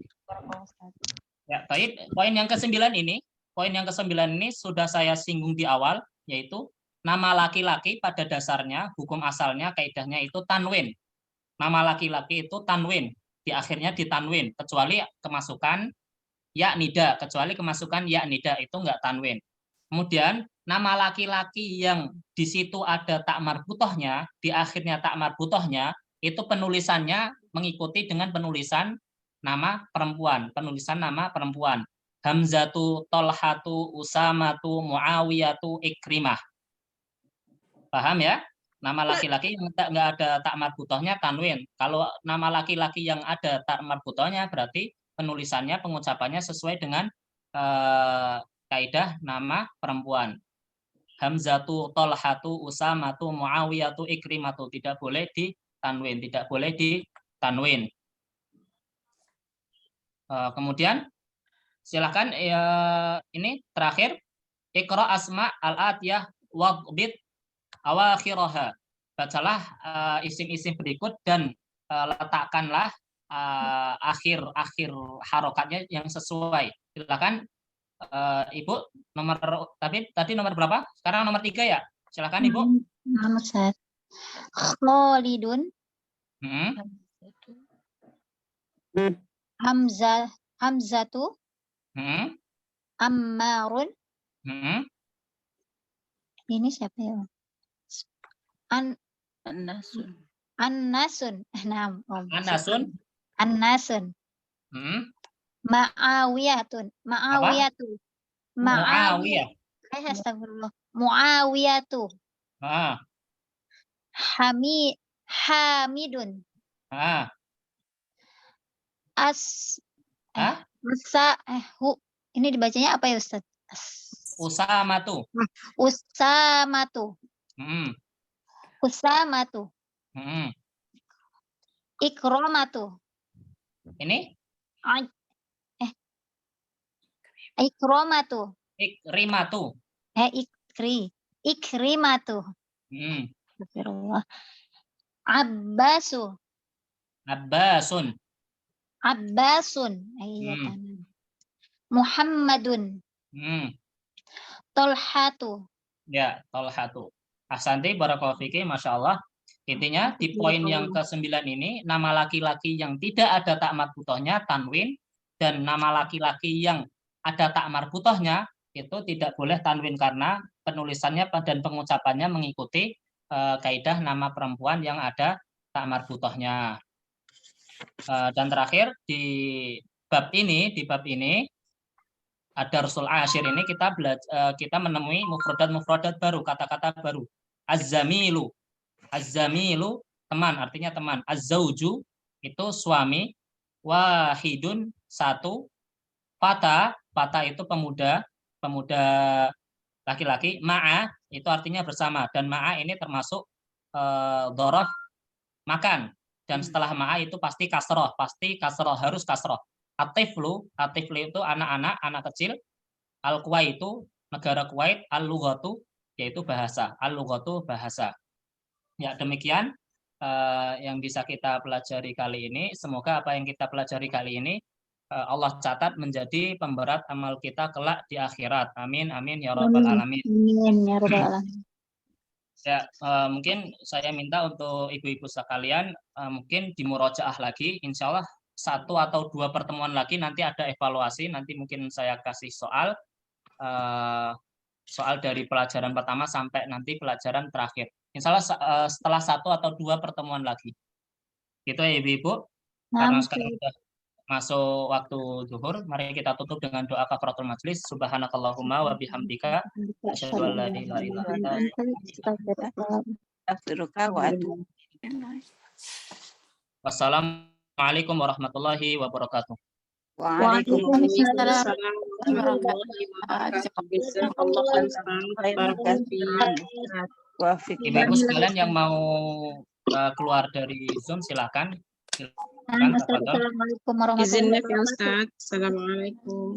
Ya, baik. Poin yang ke-9 ini sudah saya singgung di awal, yaitu nama laki-laki pada dasarnya, hukum asalnya, kaidahnya itu tanwin. Nama laki-laki itu tanwin, di akhirnya ditanwin, kecuali kemasukan ya nida, itu enggak tanwin. Kemudian nama laki-laki yang di situ ada tak marbutohnya, di akhirnya tak marbutohnya, itu penulisannya mengikuti dengan penulisan nama perempuan, Hamzatu, Tolhatu, Usamatu, Muawiyatu, Ikrimah. Paham ya? Nama laki-laki yang nggak ada tak marbutohnya tanwin. Kalau nama laki-laki yang ada tak marbutohnya berarti penulisannya, pengucapannya sesuai dengan kaidah nama perempuan. Hamzatu, Tolhatu, Usamatu, Muawiyatu, Ikrimatu. Tidak boleh ditanwin. Kemudian silakan ini terakhir, Iqra asma al-atiyah wadbit awakhiraha. Bacalah isim-isim berikut dan letakkanlah akhir harokatnya yang sesuai. Silakan Ibu, tadi nomor berapa? Sekarang nomor 3 ya. Silakan Ibu. Nomor 1. Khalidun. Hamzatu. Ammarun. Ini siapa ya? Annasun. Ma'awiyatun. Astagfirullah. Muawiyatu. Hamidun. Ini dibacanya apa ya Ustaz? Usamatu. Ikramatu. Ini? Ikramatu. Ikrimatu. Astagfirullah. Abbasun. Muhammadun. Tolhatu. Ya, Tolhatu. Ahsanti, barakallahu fiki, Masya Allah. Intinya di poin yang ke-9 ini, nama laki-laki yang tidak ada tak marbutohnya tanwin, dan nama laki-laki yang ada tak marbutohnya itu tidak boleh tanwin karena penulisannya dan pengucapannya mengikuti kaidah nama perempuan yang ada tak marbutohnya. Dan terakhir di bab ini ada Rasul Ashir ini kita menemui mufradat baru, kata-kata baru. Az-zamilu teman, artinya teman. Az-zauju itu suami, wahidun satu, fata itu pemuda laki-laki, ma'a itu artinya bersama, dan ma'a ini termasuk dhorof makan, dan setelah ma'a itu pasti kasroh, harus kasroh. Atiflu itu anak kecil, al-Kuwait itu negara Kuwait, al-lughatu yaitu bahasa, Ya, demikian yang bisa kita pelajari kali ini. Semoga apa yang kita pelajari kali ini Allah catat menjadi pemberat amal kita kelak di akhirat. Amin ya rabbal alamin. Amin ya rabbal alamin. Ya, mungkin saya minta untuk ibu-ibu sekalian mungkin dimurojaah lagi, insya Allah 1 atau 2 pertemuan lagi nanti ada evaluasi, nanti mungkin saya kasih soal dari pelajaran pertama sampai nanti pelajaran terakhir. Insya Allah setelah 1 atau 2 pertemuan lagi. Gitu ya ibu-ibu. Karena sekarang sudah masuk waktu zuhur, mari kita tutup dengan doa kafaratul majlis. Subhanakallahumma wa bihamdika asyhadu an la ilaha illa anta astaghfiruka wa atubu ilaik. Wassalamualaikum warahmatullahi wabarakatuh. Waalaikumsalam warahmatullahi wabarakatuh. Ibu sekalian yang mau keluar dari Zoom silakan. Kan, Ustaz. tafadhol. Assalamualaikum warahmatullahi Izin ya wabarakatuh. Ustaz. Assalamualaikum.